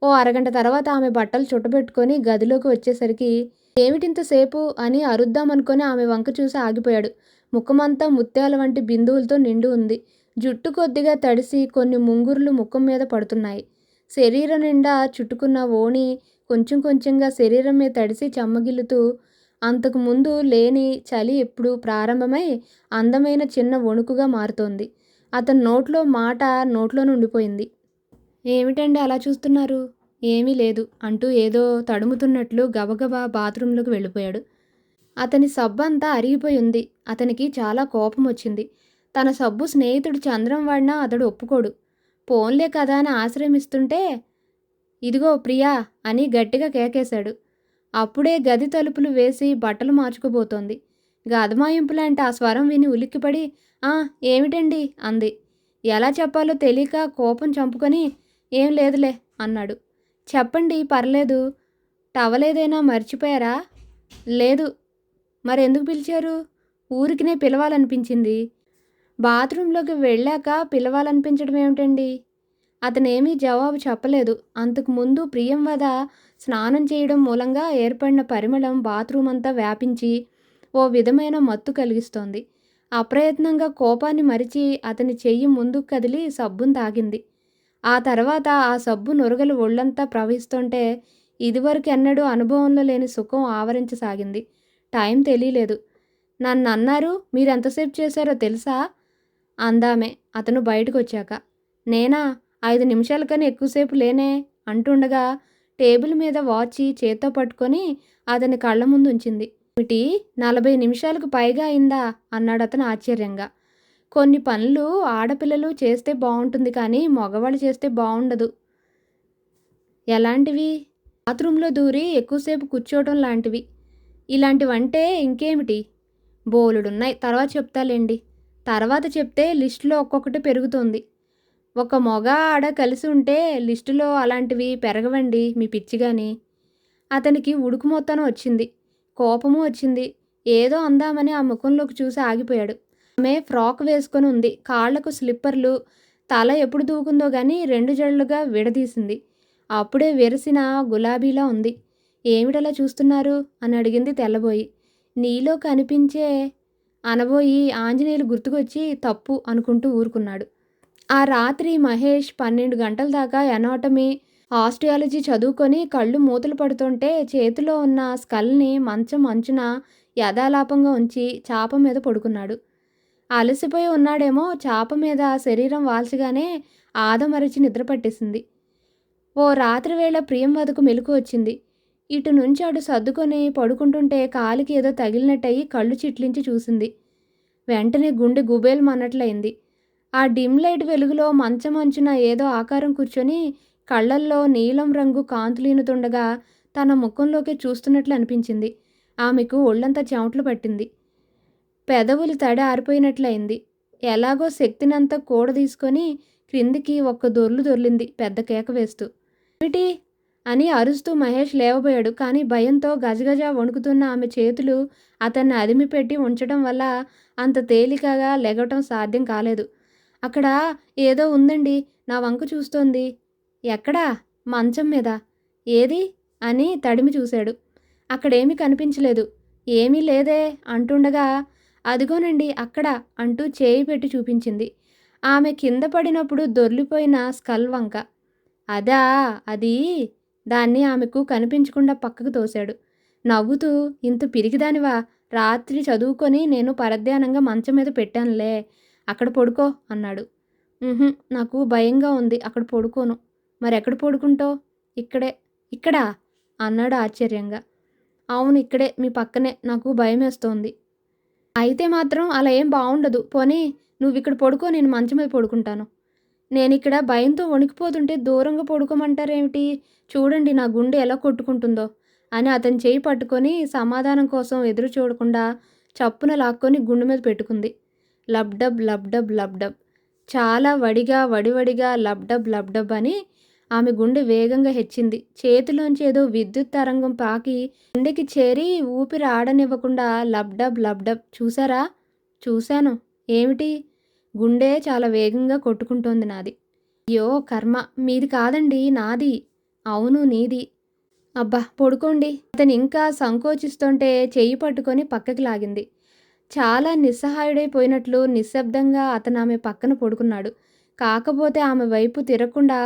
ఓ అరగంట తర్వాత ఆమె బట్టలు చుట్టబెట్టుకొని గదిలోకి వచ్చేసరికి, ఏమిటింతసేపు అని అరుద్దామనుకొని ఆమె వంక చూసి ఆగిపోయాడు. ముఖమంతా ముత్యాల వంటి బిందువులతో నిండి ఉంది. జుట్టు కొద్దిగా తడిసి కొన్ని ముంగురులు ముఖం మీద పడుతున్నాయి. శరీరం నిండా చుట్టుకున్న ఓణి కొంచెం కొంచెంగా శరీరం మీద తడిసి చెమ్మగిల్లుతూ, అంతకు ముందు లేని చలి ఇప్పుడు ప్రారంభమై అందమైన చిన్న వణుకుగా మారుతోంది. అతని నోట్లో మాట నోట్లోనే ఉండిపోయింది. ఏమిటండి అలా చూస్తున్నారు? ఏమీ లేదు అంటూ ఏదో తడుముతున్నట్లు గబగబా బాత్రూంలోకి వెళ్ళిపోయాడు. అతని సబ్బంతా అరిగిపోయి ఉంది. అతనికి చాలా కోపం వచ్చింది. తన సబ్బు స్నేహితుడు చంద్రం వాడినా అతడు ఒప్పుకోడు. పోన్లే కదా అని ఆశ్రమిస్తుంటే, ఇదిగో ప్రియా అని గట్టిగా కేకేశాడు. అప్పుడే గది తలుపులు వేసి బట్టలు మార్చుకోబోతోంది. గదమాయింపులాంటి ఆ స్వరం విని ఉలిక్కిపడి, ఆ ఏమిటండి అంది. ఎలా చెప్పాలో తెలియక కోపం చంపుకొని, ఏం లేదులే అన్నాడు. చెప్పండి పర్లేదు. టవలేదైనా మర్చిపోయారా? లేదు. మరెందుకు పిలిచారు? ఊరికినే పిలవాలనిపించింది. బాత్రూంలోకి వెళ్ళాక పిలవాలనిపించడం ఏమిటండి? అతనేమీ జవాబు చెప్పలేదు. అంతకు ముందు ప్రియంవద స్నానం చేయడం మూలంగా ఏర్పడిన పరిమళం బాత్రూమ్ అంతా వ్యాపించి ఓ విధమైన మత్తు కలిగిస్తోంది. అప్రయత్నంగా కోపాన్ని మరిచి అతని చెయ్యి ముందుకు కదిలి సబ్బును తాకింది. ఆ తర్వాత ఆ సబ్బు నురగలు ఒళ్ళంతా ప్రవహిస్తుంటే ఇదివరకెన్నడూ అనుభవంలో లేని సుఖం ఆవరించసాగింది. టైం తెలియలేదు. నన్నన్నారు, మీరెంతసేపు చేశారో తెలుసా? అందామె అతను బయటకొచ్చాక. నేనా? 5 నిమిషాల కన్నా ఎక్కువసేపు లేనే అంటుండగా టేబుల్ మీద వాచి చేత్తో పట్టుకొని అతని కళ్ళ ముందు ఉంచింది. ఏమిటి 40 నిమిషాలకు పైగా అయిందా? అన్నాడతను ఆశ్చర్యంగా. కొన్ని పనులు ఆడపిల్లలు చేస్తే బావుంటుంది కానీ మగవాళ్ళు చేస్తే బావుండదు. ఎలాంటివి? బాత్రూంలో దూరి ఎక్కువసేపు కూర్చోవటం లాంటివి. ఇలాంటివంటే ఇంకేమిటి? బోలెడున్నాయి. తర్వాత చెప్తాలేండి. తర్వాత చెప్తే లిస్టులో ఒక్కొక్కటి పెరుగుతోంది. ఒక మగ ఆడ కలిసి ఉంటే లిస్టులో అలాంటివి పెరగవండి మీ పిచ్చిగాని. అతనికి ఉడుకుమొత్తనం వచ్చింది. కోపమూ వచ్చింది. ఏదో అందామని ఆ ముఖంలోకి చూసి ఆగిపోయాడు. ఆమె ఫ్రాక్ వేసుకొని ఉంది. కాళ్లకు స్లిప్పర్లు. తల ఎప్పుడు దూకుందో గాని 2 జడలుగా విడదీసింది. అప్పుడే విరసిన గులాబీలా ఉంది. ఏమిటలా చూస్తున్నారు? అని అడిగింది తెల్లబోయి. నీలో కనిపించే అనబోయి ఆంజనేయులు గుర్తుకొచ్చి తప్పు అనుకుంటూ ఊరుకున్నాడు. ఆ రాత్రి మహేష్ 12 గంటల దాకా ఎనాటమీ, ఆస్టియాలజీ చదువుకొని కళ్ళు మూతలు పడుతుంటే చేతిలో ఉన్న స్కల్ని మంచం అంచున యథాలాపంగా ఉంచి చాప మీద పడుకున్నాడు. అలసిపోయి ఉన్నాడేమో. చాప మీద శరీరం వాల్చగానే ఆదమరచి నిద్ర పట్టేసింది. ఓ రాత్రి వేళ ప్రియంవదకు మెలకు వచ్చింది. ఇటు నుంచి అటు సర్దుకొని పడుకుంటుంటే కాలికి ఏదో తగిలినట్టయి కళ్ళు చిట్లించి చూసింది. వెంటనే గుండె గుబేల్మన్నట్లయింది. ఆ డిమ్ లైట్ వెలుగులో మంచం అంచున ఏదో ఆకారం కూర్చొని కళ్ళల్లో నీలం రంగు కాంతులీనుతుండగా తన ముఖంలోకి చూస్తున్నట్లు అనిపించింది. ఆమెకు ఒళ్ళంతా చెమటలు పట్టింది. పెదవులు తడి ఆరిపోయినట్లయింది. ఎలాగో శక్తినంతా కూడదీసుకొని క్రిందికి ఒక్క దొర్లు దొర్లింది పెద్ద కేక వేస్తూ. ఏమిటి? అని అరుస్తూ మహేష్ లేవబోయాడు. కానీ భయంతో గజగజ వణుకుతున్న ఆమె చేతులు అతన్ని అదిమిపెట్టి ఉంచడం వల్ల అంత తేలికగా లెగవటం సాధ్యం కాలేదు. అక్కడ ఏదో ఉందండి. నా వంక చూస్తోంది. ఎక్కడా? మంచం మీద. ఏది? అని తడిమి చూశాడు. అక్కడేమీ కనిపించలేదు. ఏమీ లేదే అంటుండగా, అదిగోనండి అక్కడ అంటూ చేయి పెట్టి చూపించింది. ఆమె కింద పడినప్పుడు దొర్లిపోయిన స్కల్ వంక. అదా? అది. దాన్ని ఆమెకు కనిపించకుండా పక్కకు తోశాడు. నవ్వుతూ, ఇంత పిరికిదానివా? రాత్రి చదువుకొని నేను పరధ్యానంగా మంచం మీద పెట్టానులే. అక్కడ పడుకో అన్నాడు. నాకు భయంగా ఉంది. అక్కడ పడుకోను. మరెక్కడ పడుకుంటావు? ఇక్కడే. ఇక్కడా? అన్నాడు ఆశ్చర్యంగా. అవును ఇక్కడే మీ పక్కనే. నాకు భయమేస్తోంది. అయితే మాత్రం అలా ఏం బావుండదు. పోనీ నువ్విక్కడ పడుకో, నేను మంచం మీద పడుకుంటాను. నేనిక్కడ భయంతో వణికిపోతుంటే దూరంగా పడుకోమంటారేమిటి? చూడండి నా గుండె ఎలా కొట్టుకుంటుందో అని అతని చేయి పట్టుకొని సమాధానం కోసం ఎదురు చూడకుండా చప్పున లాక్కొని గుండె మీద పెట్టుకుంది. లబ్డబ్ లబ్డబ్ లబ్డబ్. చాలా వడిగా వడివడిగా లబ్డబ్ లబ్డబ్ అని ఆమె గుండె వేగంగా హెచ్చింది. చేతిలోంచి ఏదో విద్యుత్ తరంగం పాకి గుండెకి చేరి ఊపిరి ఆడనివ్వకుండా లబ్డబ్ లబ్డబ్. చూసారా? చూశాను. ఏమిటి? గుండె చాలా వేగంగా కొట్టుకుంటోంది నాది. అయ్యో కర్మ. మీది కాదండి నాది. అవును నీది. అబ్బా పడుకోండి. అతను ఇంకా సంకోచిస్తుంటే చెయ్యి పట్టుకొని పక్కకి లాగింది. చాలా నిస్సహాయుడైపోయినట్లు నిశ్శబ్దంగా అతను ఆమె పక్కన పడుకున్నాడు. కాకపోతే ఆమె వైపు తిరగకుండా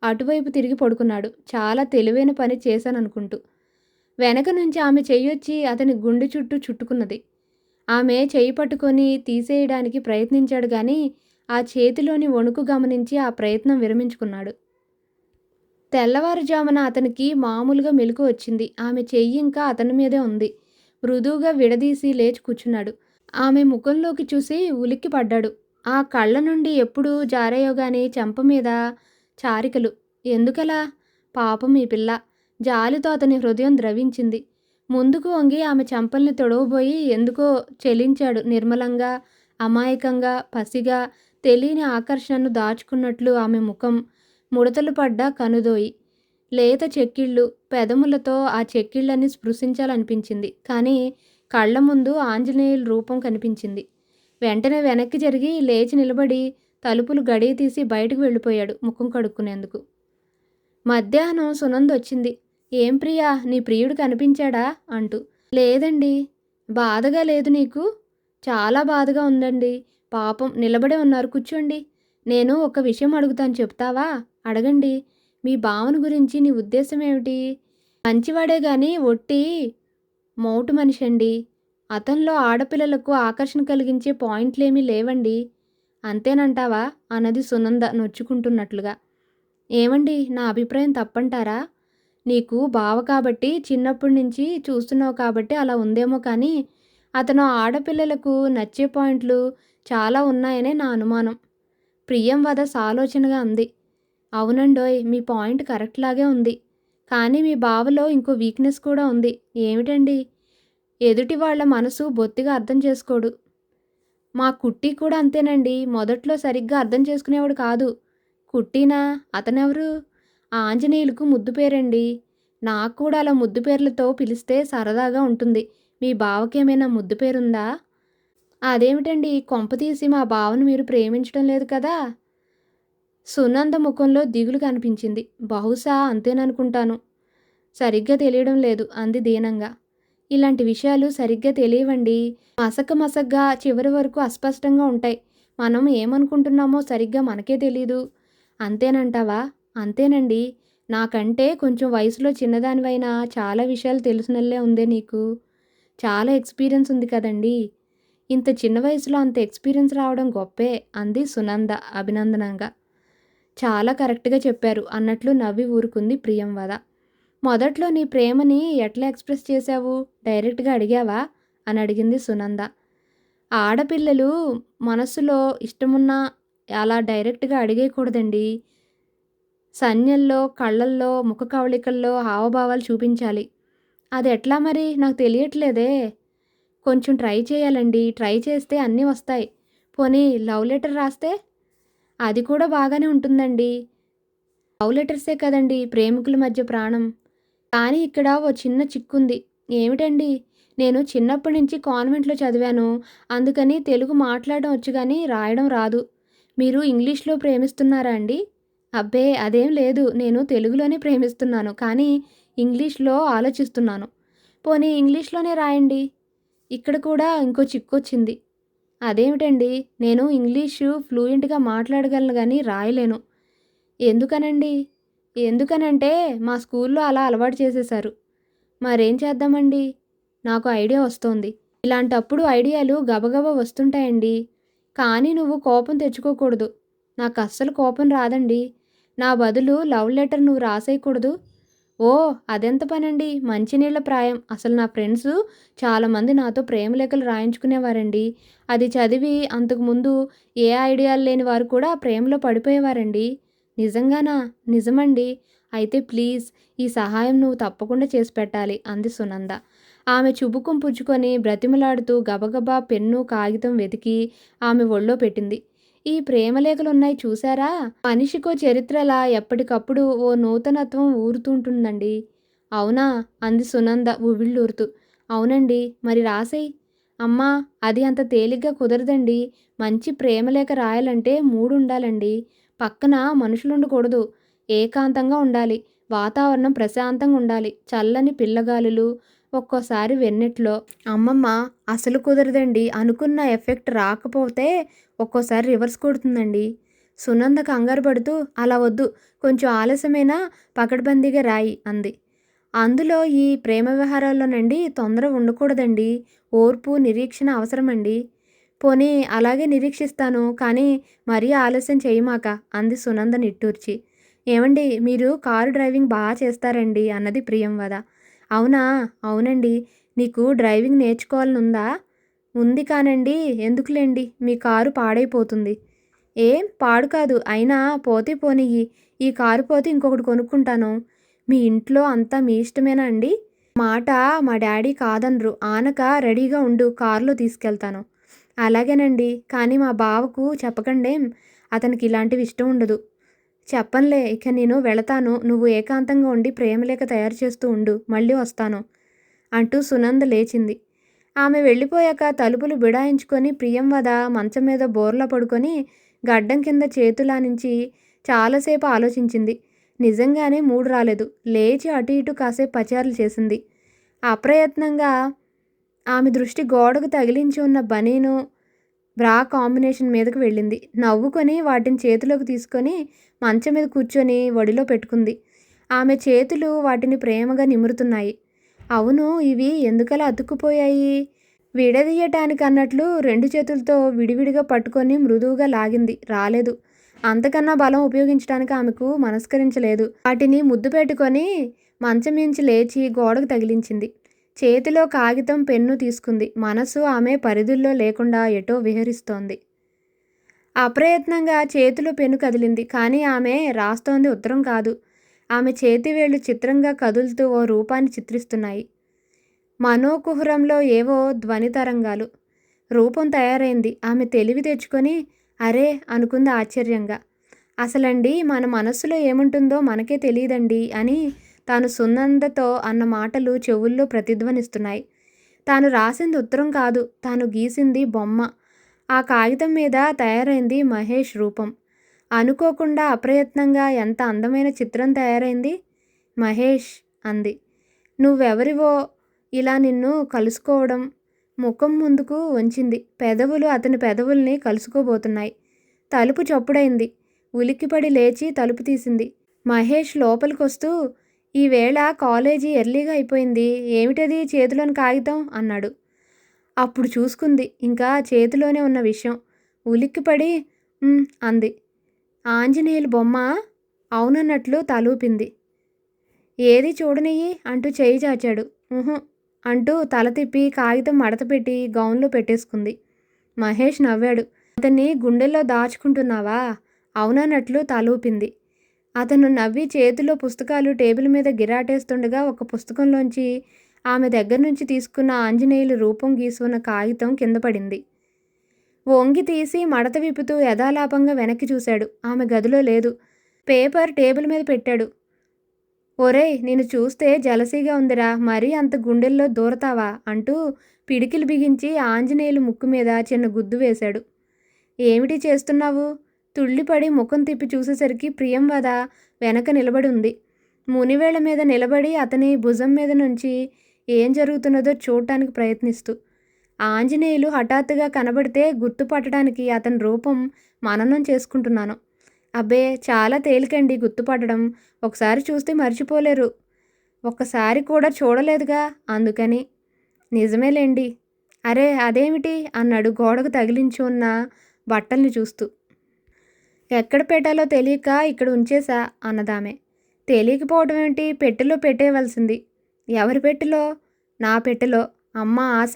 అటువైపు తిరిగి పడుకున్నాడు. చాలా తెలివైన పని చేశాననుకుంటూ. వెనక నుంచి ఆమె చెయ్యొచ్చి అతని గుండె చుట్టూ చుట్టుకున్నది. ఆమె చెయ్యి పట్టుకొని తీసేయడానికి ప్రయత్నించాడు గాని ఆ చేతిలోని వణుకు గమనించి ఆ ప్రయత్నం విరమించుకున్నాడు. తెల్లవారుజామున అతనికి మామూలుగా మెలకు వచ్చింది. ఆమె చెయ్యి ఇంకా అతని మీదే ఉంది. మృదువుగా విడదీసి లేచి కూర్చున్నాడు. ఆమె ముఖంలోకి చూసి ఉలిక్కిపడ్డాడు. ఆ కళ్ళ నుండి ఎప్పుడు జారాయో గాని చెంప మీద చారికలు. ఎందుకలా? పాపం ఈ పిల్ల. జాలితో అతని హృదయం ద్రవించింది. ముందుకు వంగి ఆమె చెంపల్ని తొడవబోయి ఎందుకో చెలించాడు నిర్మలంగా, అమాయకంగా, పసిగా, తెలియని ఆకర్షణను దాచుకున్నట్లు ఆమె ముఖం, ముడతలు పడ్డ కనుదోయి, లేత చెక్కిళ్ళు, పెదములతో ఆ చెక్కిళ్ళని స్పృశించాలనిపించింది. కానీ కళ్ళ ముందు ఆంజనేయుల రూపం కనిపించింది. వెంటనే వెనక్కి జరిగి లేచి నిలబడి తలుపులు గడియ తీసి బయటకు వెళ్ళిపోయాడు ముఖం కడుక్కునేందుకు. మధ్యాహ్నం సునందొచ్చింది. ఏం ప్రియా, నీ ప్రియుడు కనిపించాడా అంటూ. లేదండి. బాధగా లేదు నీకు? చాలా బాధగా ఉందండి. పాపం నిలబడే ఉన్నారు, కూర్చోండి. నేను ఒక విషయం అడుగుతాను, చెప్తావా? అడగండి. మీ భావన గురించి నీ ఉద్దేశం ఏమిటి? మంచివాడే గాని ఒట్టి మోటు మనిషండి. అతనిలో ఆడపిల్లలకు ఆకర్షణ కలిగించే పాయింట్లేమీ లేవండి. అంతేనంటావా అన్నది సునంద నొచ్చుకుంటున్నట్లుగా. ఏమండి, నా అభిప్రాయం తప్పంటారా? నీకు బావ కాబట్టి చిన్నప్పటి నుంచి చూస్తున్నావు కాబట్టి అలా ఉందేమో కానీ అతను ఆడపిల్లలకు నచ్చే పాయింట్లు చాలా ఉన్నాయనే నా అనుమానం. ప్రియంవద సాలోచనగా అంది. అవునండోయ్, మీ పాయింట్ కరెక్ట్ లాగే ఉంది. కానీ మీ బావలో ఇంకో వీక్నెస్ కూడా ఉంది. ఏమిటండి? ఎదుటి వాళ్ళ మనసు బొత్తిగా అర్థం చేసుకోడు. మా కుట్టి కూడా అంతేనండి. మొదట్లో సరిగ్గా అర్థం చేసుకునేవాడు కాదు. కుట్టినా? అతనెవరు? ఆ ఆంజనేయులకు ముద్దు పేరండి. నాకు కూడా అలా ముద్దు పేర్లతో పిలిస్తే సరదాగా ఉంటుంది. మీ బావకేమైనా ముద్దు పేరుందా? అదేమిటండి, కొంపతీసి మా బావను మీరు ప్రేమించడం లేదు కదా? సునంద ముఖంలో దిగులు కనిపించింది. బహుశా అంతేననుకుంటాను. సరిగ్గా తెలియడం లేదు అంది దీనంగా. ఇలాంటి విషయాలు సరిగ్గా తెలియవండి. మసకగా చివరి వరకు అస్పష్టంగా ఉంటాయి. మనం ఏమనుకుంటున్నామో సరిగ్గా మనకే తెలీదు. అంతేనంటావా? అంతేనండి. నాకంటే కొంచెం వయసులో చిన్నదానివైనా చాలా విషయాలు తెలిసినల్లే ఉందే నీకు. చాలా ఎక్స్పీరియన్స్ ఉంది కదండీ. ఇంత చిన్న వయసులో అంత ఎక్స్పీరియన్స్ రావడం గొప్పే అంది సునంద అభినందనంగా. చాలా కరెక్ట్గా చెప్పారు అన్నట్లు నవ్వి ఊరుకుంది ప్రియంవద. మొదట్లో నీ ప్రేమని ఎట్లా ఎక్స్ప్రెస్ చేశావు? డైరెక్ట్గా అడిగావా అని అడిగింది సునంద. ఆడపిల్లలు మనసులో ఇష్టమున్నా అలా డైరెక్ట్గా అడిగేయకూడదండి. సన్యల్లో, కళ్ళల్లో, ముఖ కవళికల్లో హావభావాలు చూపించాలి. అది ఎట్లా మరి? నాకు తెలియట్లేదే. కొంచెం ట్రై చేయాలండి. ట్రై చేస్తే అన్నీ వస్తాయి. పోనీ లవ్ లెటర్ రాస్తే? అది కూడా బాగానే ఉంటుందండి. లవ్ లెటర్సే కదండి ప్రేమికుల మధ్య ప్రాణం. కానీ ఇక్కడ ఓ చిన్న చిక్కుంది. ఏమిటండి? నేను చిన్నప్పటి నుంచి కాన్వెంట్లో చదివాను. అందుకని తెలుగు మాట్లాడడం వచ్చు కానీ రాయడం రాదు. మీరు ఇంగ్లీష్లో ప్రేమిస్తున్నారా అండి? అబ్బే అదేం లేదు. నేను తెలుగులోనే ప్రేమిస్తున్నాను. కానీ ఇంగ్లీష్లో ఆలోచిస్తున్నాను. పోనీ ఇంగ్లీష్లోనే రాయండి. ఇక్కడ కూడా ఇంకో చిక్కొచ్చింది. అదేమిటండి? నేను ఇంగ్లీషు ఫ్లూయెంట్గా మాట్లాడగలను కానీ రాయలేను. ఎందుకనండి? ఎందుకనంటే మా స్కూల్లో అలా అలవాటు చేసేశారు. మరేం చేద్దామండి? నాకు ఐడియా వస్తోంది. ఇలాంటప్పుడు ఐడియాలు గబగబా వస్తుంటాయండి. కానీ నువ్వు కోపం తెచ్చుకోకూడదు. నాకు అస్సలు కోపం రాదండి. నా బదులు లవ్ లెటర్ నువ్వు రాసేయకూడదు? ఓ, అదెంత పనండి. మంచినీళ్ళ ప్రాయం. అసలు నా ఫ్రెండ్సు చాలామంది నాతో ప్రేమలేఖలు రాయించుకునేవారండి. అది చదివి అంతకుముందు ఏ ఐడియాలు లేని వారు కూడా ప్రేమలో పడిపోయేవారండి. నిజంగానా? నిజమండి. అయితే ప్లీజ్ ఈ సహాయం నువ్వు తప్పకుండా చేసి పెట్టాలి అంది సునంద. ఆమె చుబుకం పుచ్చుకొని బ్రతిమలాడుతూ గబగబా పెన్ను కాగితం వెతికి ఆమె ఒళ్ళో పెట్టింది. ఈ ప్రేమలేఖలున్నాయి చూసారా? మనిషికో చరిత్రలా ఎప్పటికప్పుడు ఓ నూతనత్వం ఊరుతుంటుందండి. అవునా అంది సునంద ఉవ్విళ్ళూరుతూ. అవునండి, మరి రాసేయ్. అమ్మా, అది అంత తేలిగ్గా కుదరదండి. మంచి ప్రేమలేఖ రాయాలంటే మూడుండాలండి. పక్కన మనుషులుండకూడదు. ఏకాంతంగా ఉండాలి. వాతావరణం ప్రశాంతంగా ఉండాలి. చల్లని పిల్లగాలులు, ఒక్కోసారి వెన్నెట్లో. అమ్మమ్మ, అసలు కుదరదండి. అనుకున్న ఎఫెక్ట్ రాకపోతే ఒక్కోసారి రివర్స్ కొడుతుందండి. సునంద కంగారు పడుతూ అలా వద్దు, కొంచెం ఆలస్యమైనా పకడ్బందీగా రాయి అంది. అందులో ఈ ప్రేమ వ్యవహారాల్లోనండి తొందర ఉండకూడదండి. ఓర్పు, నిరీక్షణ అవసరమండి. పోనీ అలాగే నిరీక్షిస్తాను, కానీ మరీ ఆలస్యం చేయమాక అంది సునంద నిట్టూర్చి. ఏమండి, మీరు కారు డ్రైవింగ్ బాగా చేస్తారండి అన్నది ప్రియంవద. అవునా? అవునండి. నీకు డ్రైవింగ్ నేర్చుకోవాలనుందా? ఉంది కానండి. ఎందుకులేండి, మీ కారు పాడైపోతుంది. ఏం పాడు కాదు. అయినా పోతే పోనియ్యి. ఈ కారు పోతే ఇంకొకటి కొనుక్కుంటాను. మీ ఇంట్లో అంతా మీ ఇష్టమేనా అండి? మాట మా డాడీ కాదనరు. ఆనక రెడీగా ఉండు, కారులో తీసుకెళ్తాను. అలాగేనండి. కానీ మా బావకు చెప్పకండేం. అతనికి ఇలాంటివి ఇష్టం ఉండదు. చెప్పనులే. ఇక నేను వెళతాను. నువ్వు ఏకాంతంగా ఉండి ప్రేమలేఖ తయారు చేస్తూ ఉండు. మళ్ళీ వస్తాను అంటూ సునంద లేచింది. ఆమె వెళ్ళిపోయాక తలుపులు బిడాయించుకొని ప్రియంవద మంచం మీద బోర్లా పడుకొని గడ్డం కింద చేతులానించి చాలాసేపు ఆలోచించింది. నిజంగానే మూడు రాలేదు. లేచి అటు ఇటు కాసేపు పచారులు చేసింది. అప్రయత్నంగా ఆమె దృష్టి గోడకు తగిలించి ఉన్న బనీను బ్రా కాంబినేషన్ మీదకు వెళ్ళింది. నవ్వుకొని వాటిని చేతిలోకి తీసుకొని మంచం మీద కూర్చొని ఒడిలో పెట్టుకుంది. ఆమె చేతులు వాటిని ప్రేమగా నిమురుతున్నాయి. అవును, ఇవి ఎందుకలా అతుక్కుపోయాయి? విడదీయటానికి అన్నట్లు రెండు చేతులతో విడివిడిగా పట్టుకొని మృదువుగా లాగింది. రాలేదు. అంతకన్నా బలం ఉపయోగించడానికి ఆమెకు మనస్కరించలేదు. వాటిని ముద్దు పెట్టుకొని మంచం మించి లేచి గోడకు తగిలించింది. చేతిలో కాగితం పెన్ను తీసుకుంది. మనసు ఆమె పరిధుల్లో లేకుండా ఎటో విహరిస్తోంది. అప్రయత్నంగా చేతిలో పెన్ను కదిలింది. కానీ ఆమె రాస్తోంది ఉత్తరం కాదు. ఆమె చేతివేళ్లు చిత్రంగా కదులుతూ ఓ రూపాన్ని చిత్రిస్తున్నాయి. మనోకుహరంలో ఏవో ధ్వని తరంగాలు. రూపం తయారైంది. ఆమె తెలివి తెచ్చుకొని అరే అనుకుంది ఆశ్చర్యంగా. అసలండి మన మనస్సులో ఏముంటుందో మనకే తెలియదండి అని తాను సునందతో అన్న మాటలు చెవుల్లో ప్రతిధ్వనిస్తున్నాయి. తాను రాసింది ఉత్తరం కాదు, తాను గీసింది బొమ్మ. ఆ కాగితం మీద తయారైంది మహేష్ రూపం. అనుకోకుండా అప్రయత్నంగా ఎంత అందమైన చిత్రం తయారైంది. మహేష్ అంది. నువ్వెవరివో ఇలా నిన్ను కలుసుకోవడం. ముఖం ముందుకు వంచింది. పెదవులు అతని పెదవుల్ని కలుసుకోబోతున్నాయి. తలుపు చప్పుడైంది. ఉలిక్కిపడి లేచి తలుపు తీసింది. మహేష్ లోపలికొస్తూ ఈవేళ కాలేజీ ఎర్లీగా అయిపోయింది. ఏమిటది చేతిలోని కాగితం అన్నాడు. అప్పుడు చూసుకుంది ఇంకా చేతిలోనే ఉన్న విషయం. ఉలిక్కిపడి అంది. ఆంజనేయులు బొమ్మ? అవునన్నట్లు తలూపింది. ఏది చూడనియ్యి అంటూ చేయి చాచాడు. అంటూ తల తిప్పి కాగితం మడతపెట్టి గౌన్లో పెట్టేసుకుంది. మహేష్ నవ్వాడు. అతన్ని గుండెల్లో దాచుకుంటున్నావా? అవునన్నట్లు తలూపింది. అతను నవ్వి చేతిలో పుస్తకాలు టేబుల్ మీద గిరాటేస్తుండగా ఒక పుస్తకంలోంచి ఆమె దగ్గర నుంచి తీసుకున్న ఆంజనేయులు రూపం గీసుకున్న కాగితం కింద పడింది. వంగి తీసి మడత విప్పుతూ యథాలాపంగా వెనక్కి చూశాడు. ఆమె గదిలో లేదు. పేపర్ టేబుల్ మీద పెట్టాడు. ఒరేయ్, నిన్ను చూస్తే జలసీగా ఉందిరా, మరీ అంత గుండెల్లో దూరతావా అంటూ పిడికిలు బిగించి ఆంజనేయులు ముక్కు మీద చిన్న గుద్దు వేశాడు. ఏమిటి చేస్తున్నావు? తుళ్ళిపడి ముఖం తిప్పి చూసేసరికి ప్రియంవద వెనక నిలబడి ఉంది. మునివేళ్ల మీద నిలబడి అతని భుజం మీద నుంచి ఏం జరుగుతున్నదో చూడటానికి ప్రయత్నిస్తూ. ఆంజనేయులు హఠాత్తుగా కనబడితే గుర్తుపట్టడానికి అతని రూపం మననం చేసుకుంటున్నాను. అబ్బే, చాలా తేలికండి గుర్తుపట్టడం. ఒకసారి చూస్తే మర్చిపోలేరు. ఒక్కసారి కూడా చూడలేదుగా అందుకని. నిజమేలేండి. అరే అదేమిటి అన్నాడు గోడకు తగిలించి ఉన్న బట్టల్ని చూస్తూ. ఎక్కడ పెట్టాలో తెలియక ఇక్కడ ఉంచేశా అన్నదామె. తెలియకపోవడం ఏమిటి? పెట్టెలో పెట్టేయవలసింది. ఎవరి పెట్టెలో? నా పెట్టెలో. అమ్మ ఆశ,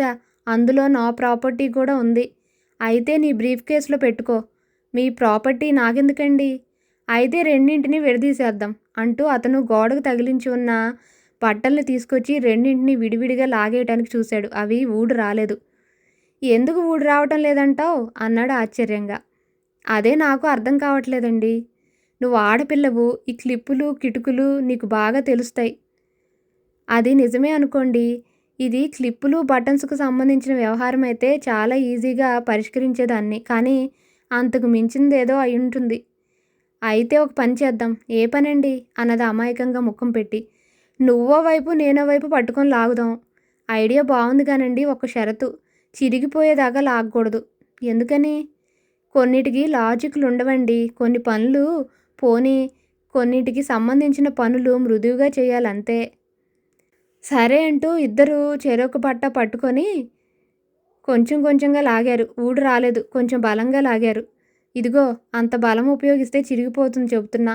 అందులో నా ప్రాపర్టీ కూడా ఉంది. అయితే నీ బ్రీఫ్ కేసులో పెట్టుకో. మీ ప్రాపర్టీ నాకెందుకండి? అయితే రెండింటినీ విడదీసేద్దాం అంటూ అతను గోడకు తగిలించి ఉన్న బట్టల్ని తీసుకొచ్చి రెండింటినీ విడివిడిగా లాగేయటానికి చూశాడు. అవి ఊడు రాలేదు. ఎందుకు ఊడు రావటం లేదంటావు అన్నాడు ఆశ్చర్యంగా. అదే నాకు అర్థం కావట్లేదండి. నువ్వు ఆడపిల్లవు. ఈ క్లిప్పులు కిటుకులు నీకు బాగా తెలుస్తాయి. అది నిజమే అనుకోండి. ఇది క్లిప్పులు బటన్స్కు సంబంధించిన వ్యవహారం అయితే చాలా ఈజీగా పరిష్కరించేదాన్ని. కానీ అంతకు మించిందేదో అయి ఉంటుంది. అయితే ఒక పని చేద్దాం. ఏ పనండి అన్నది అమాయకంగా ముఖం పెట్టి. నువ్వో వైపు నేనో వైపు పట్టుకొని లాగుదాం. ఐడియా బాగుంది కానండి, ఒక షరతు. చిరిగిపోయేదాకా లాగకూడదు. ఎందుకని? కొన్నిటికి లాజిక్లు ఉండవండి. కొన్ని పనులు పోనీ కొన్నిటికి సంబంధించిన పనులు మృదువుగా చేయాలంతే. సరే అంటూ ఇద్దరూ చెరొక పట్ట పట్టుకొని కొంచెం కొంచెంగా లాగారు. ఊడు రాలేదు. కొంచెం బలంగా లాగారు. ఇదిగో, అంత బలం ఉపయోగిస్తే చిరిగిపోతుంది చెబుతున్నా.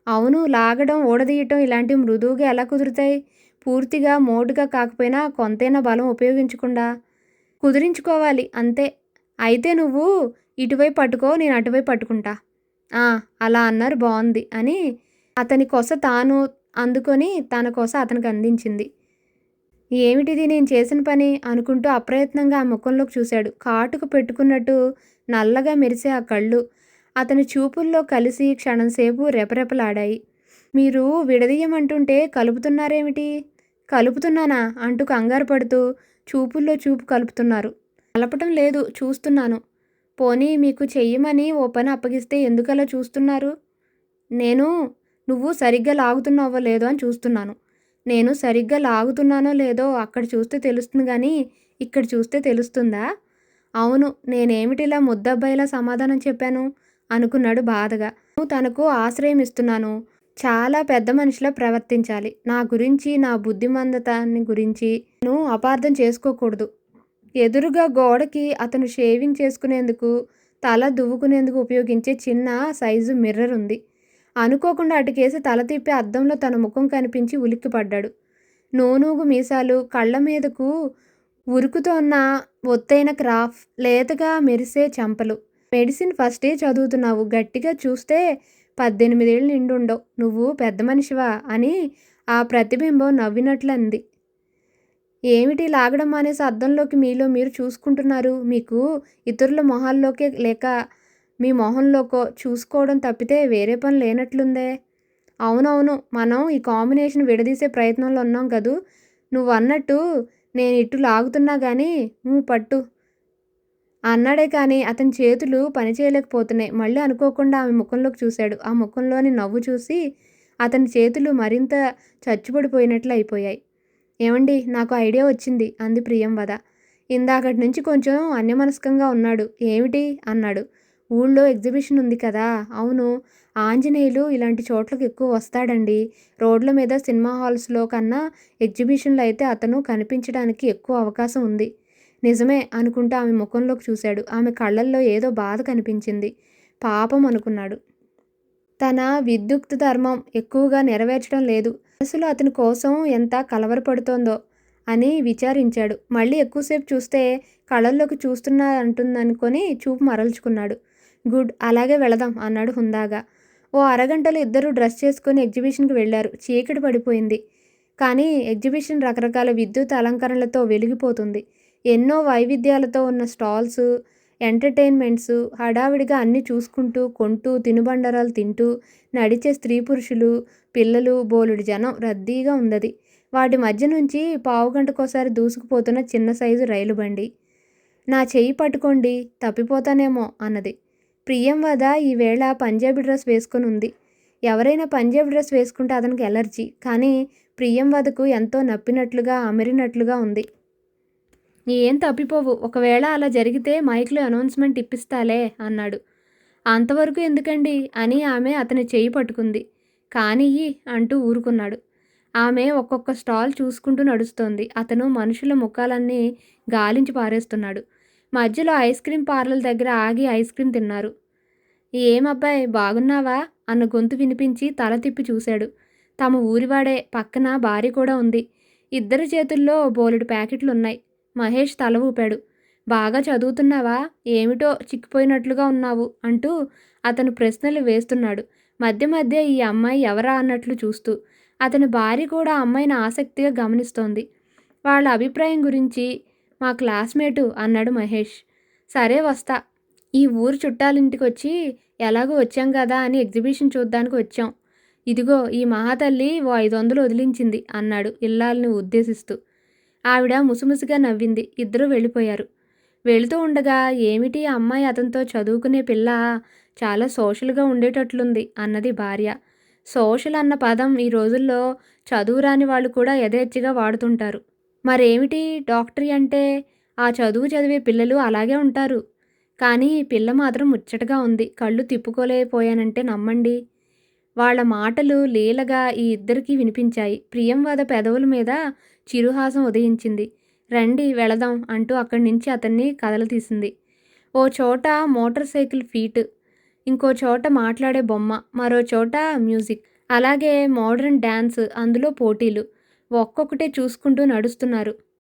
అవును, లాగడం ఊడదీయటం ఇలాంటివి మృదువుగా ఎలా కుదురుతాయి? పూర్తిగా మోటుగా కాకపోయినా కొంతైనా బలం ఉపయోగించకుండా కుదిరించుకోవాలి అంతే. అయితే నువ్వు ఇటువైపు పట్టుకో, నేను అటువైపు పట్టుకుంటా. ఆ! అలా అన్నారు బావుంది అని అతని కొస తాను అందుకొని తన కొస అతనికి అందించింది. ఏమిటిది నేను చేసిన పని అనుకుంటూ అప్రయత్నంగా ఆ ముఖంలోకి చూశాడు. కాటుక పెట్టుకున్నట్టు నల్లగా మెరిసే ఆ కళ్ళు అతని చూపుల్లో కలిసి క్షణంసేపు రెపరెపలాడాయి. మీరు విడదీయమంటుంటే కలుపుతున్నారేమిటి? కలుపుతున్నానా అంటూ కంగారు పడుతూ చూపుల్లో చూపు కలుపుతున్నారు. కలపటం లేదు, చూస్తున్నాను. పోనీ మీకు చెయ్యమని ఓ పని అప్పగిస్తే ఎందుకలా చూస్తున్నారు? నేను నువ్వు సరిగ్గా లాగుతున్నావో లేదో అని చూస్తున్నాను. నేను సరిగ్గా లాగుతున్నానో లేదో అక్కడ చూస్తే తెలుస్తుంది గానీ, ఇక్కడ చూస్తే తెలుస్తుందా? అవును, నేనేమిటిలా ముద్దబ్బాయిలా సమాధానం చెప్పాను అనుకున్నాడు బాధగా. తనకు ఆశ్రయం ఇస్తున్నాను. చాలా పెద్ద మనిషిలా ప్రవర్తించాలి. నా గురించి, నా బుద్ధిమందతాన్ని గురించి నువ్వు అపార్థం చేసుకోకూడదు. ఎదురుగా గోడకి అతను షేవింగ్ చేసుకునేందుకు, తల దువ్వుకునేందుకు ఉపయోగించే చిన్న సైజు మిర్రర్ ఉంది. అనుకోకుండా అటుకేసి తల తిప్పి అద్దంలో తన ముఖం కనిపించి ఉలిక్కిపడ్డాడు. నూనూగు మీసాలు, కళ్ళ మీదకు ఉరుకుతోన్న ఒత్తైన క్రాఫ్, లేతగా మెరిసే చెంపలు. మెడిసిన్ ఫస్టే చదువుతున్నావు. గట్టిగా చూస్తే 18 ఏళ్ళు నిండుండవు. నువ్వు పెద్ద మనిషివా అని ఆ ప్రతిబింబం నవ్వినట్లంది. ఏమిటి లాగడం మానేసి అద్దంలోకి మీలో మీరు చూసుకుంటున్నారు? మీకు ఇతరుల మొహాల్లోకే లేక మీ మొహంలోకో చూసుకోవడం తప్పితే వేరే పని లేనట్లుందే. అవునవును, మనం ఈ కాంబినేషన్ విడదీసే ప్రయత్నంలో ఉన్నాం కదూ. నువ్వన్నట్టు నేను ఇటు లాగుతున్నా గానీ పట్టు అన్నాడే కానీ అతని చేతులు పనిచేయలేకపోతున్నాయి. మళ్ళీ అనుకోకుండా ఆమె ముఖంలోకి చూశాడు. ఆ ముఖంలోని నవ్వు చూసి అతని చేతులు మరింత చచ్చుబడిపోయినట్లు అయిపోయాయి. ఏమండి, నాకు ఐడియా వచ్చింది అంది ప్రియంవద. ఇందాకటి నుంచి కొంచెం అన్యమనస్కంగా ఉన్నాడు. ఏమిటి అన్నాడు. ఊళ్ళో ఎగ్జిబిషన్ ఉంది కదా. అవును, ఆంజనేయులు ఇలాంటి చోట్లకు ఎక్కువ వస్తాడండి. రోడ్ల మీద, సినిమా హాల్స్లో కన్నా ఎగ్జిబిషన్లో అయితే అతను కనిపించడానికి ఎక్కువ అవకాశం ఉంది. నిజమే అనుకుంటూ ఆమె ముఖంలోకి చూశాడు. ఆమె కళ్ళల్లో ఏదో బాధ కనిపించింది. పాపం అనుకున్నాడు. తన విద్యుక్త ధర్మం ఎక్కువగా నెరవేర్చడం లేదు. మనసులో అతని కోసం ఎంత కలవరపడుతోందో అని విచారించాడు. మళ్ళీ ఎక్కువసేపు చూస్తే కళ్ళల్లోకి చూస్తున్నా అంటుందనుకొని చూపు మరల్చుకున్నాడు. గుడ్, అలాగే వెళదాం అన్నాడు హుందాగా. ఓ అరగంటలో ఇద్దరూ డ్రెస్ చేసుకుని ఎగ్జిబిషన్కి వెళ్లారు. చీకటి పడిపోయింది. కానీ ఎగ్జిబిషన్ రకరకాల విద్యుత్ అలంకరణలతో వెలిగిపోతుంది. ఎన్నో వైవిధ్యాలతో ఉన్న స్టాల్స్, ఎంటర్టైన్మెంట్స్, హడావిడిగా అన్నీ చూసుకుంటూ, కొంటూ, తినుబండారాలు తింటూ నడిచే స్త్రీ పురుషులు, పిల్లలు, బోలెడు జనం రద్దీగా ఉందది. వాటి మధ్య నుంచి పావుగంటకోసారి దూసుకుపోతున్న చిన్న సైజు రైలు బండి. నా చెయ్యి పట్టుకోండి, తప్పిపోతానేమో అన్నది. ప్రియంవద ఈవేళ పంజాబీ డ్రెస్ వేసుకొని ఉంది. ఎవరైనా పంజాబీ డ్రెస్ వేసుకుంటే అతనికి ఎలర్జీ. కానీ ప్రియంవదకు ఎంతో నప్పినట్లుగా, అమిరినట్లుగా ఉంది. ఏం తప్పిపోవు. ఒకవేళ అలా జరిగితే మైక్లో అనౌన్స్మెంట్ ఇప్పిస్తాలే అన్నాడు. అంతవరకు ఎందుకండి అని ఆమె అతని చెయ్యి పట్టుకుంది. కానియ్యి అంటూ ఊరుకున్నాడు. ఆమె ఒక్కొక్క స్టాల్ చూసుకుంటూ నడుస్తోంది. అతను మనుషుల ముఖాలన్నీ గాలించి పారేస్తున్నాడు. మధ్యలో ఐస్ క్రీం పార్లర్ దగ్గర ఆగి ఐస్ క్రీం తిన్నారు. ఏమబ్బాయ్, బాగున్నావా అన్న గొంతు వినిపించి తల తిప్పి చూశాడు. తమ ఊరివాడే, పక్కన భార్య కూడా ఉంది. ఇద్దరి చేతుల్లో బోలెడు ప్యాకెట్లున్నాయి. మహేష్ తల ఊపాడు. బాగా చదువుతున్నావా? ఏమిటో చిక్కిపోయినట్లుగా ఉన్నావు అంటూ అతను ప్రశ్నలు వేస్తున్నాడు. మధ్య మధ్య ఈ అమ్మాయి ఎవరా అన్నట్లు చూస్తూ. అతని భార్య కూడా అమ్మాయిని ఆసక్తిగా గమనిస్తోంది. వాళ్ళ అభిప్రాయం గురించి మా క్లాస్మేటు అన్నాడు మహేష్. సరే వస్తా. ఈ ఊరు చుట్టాలింటికొచ్చి ఎలాగో వచ్చాం కదా అని ఎగ్జిబిషన్ చూడ్డానికి వచ్చాం. ఇదిగో ఈ మహాతల్లి ఓ 500 వదిలించింది అన్నాడు ఇల్లాల్ని ఉద్దేశిస్తూ. ఆవిడ ముసిముసిగా నవ్వింది. ఇద్దరూ వెళ్ళిపోయారు. వెళుతూ ఉండగా ఏమిటి ఆ అమ్మాయి అతనితో చదువుకునే పిల్ల, చాలా సోషల్గా ఉండేటట్లుంది అన్నది భార్య. సోషల్ అన్న పదం ఈ రోజుల్లో చదువురాని వాళ్ళు కూడా యథేచ్ఛగా వాడుతుంటారు. మరేమిటి డాక్టరీ అంటే? ఆ చదువు చదివే పిల్లలు అలాగే ఉంటారు. కానీ పిల్ల మాత్రం ముచ్చటగా ఉంది. కళ్ళు తిప్పుకోలేకపోయానంటే నమ్మండి. వాళ్ళ మాటలు లీలగా ఈ ఇద్దరికీ వినిపించాయి. ప్రియంవద పెదవుల మీద చిరుహాసం ఉదయించింది. రండి వెళదాం అంటూ అక్కడి నుంచి అతన్ని కదలతీసింది. ఓ చోట మోటార్ సైకిల్ ఫీట్, ఇంకో చోట మాట్లాడే బొమ్మ, మరో చోట మ్యూజిక్, అలాగే మోడర్న్ డ్యాన్స్, అందులో పోటీలు. ఒక్కొక్కటే చూసుకుంటూ నడుస్తున్నారు.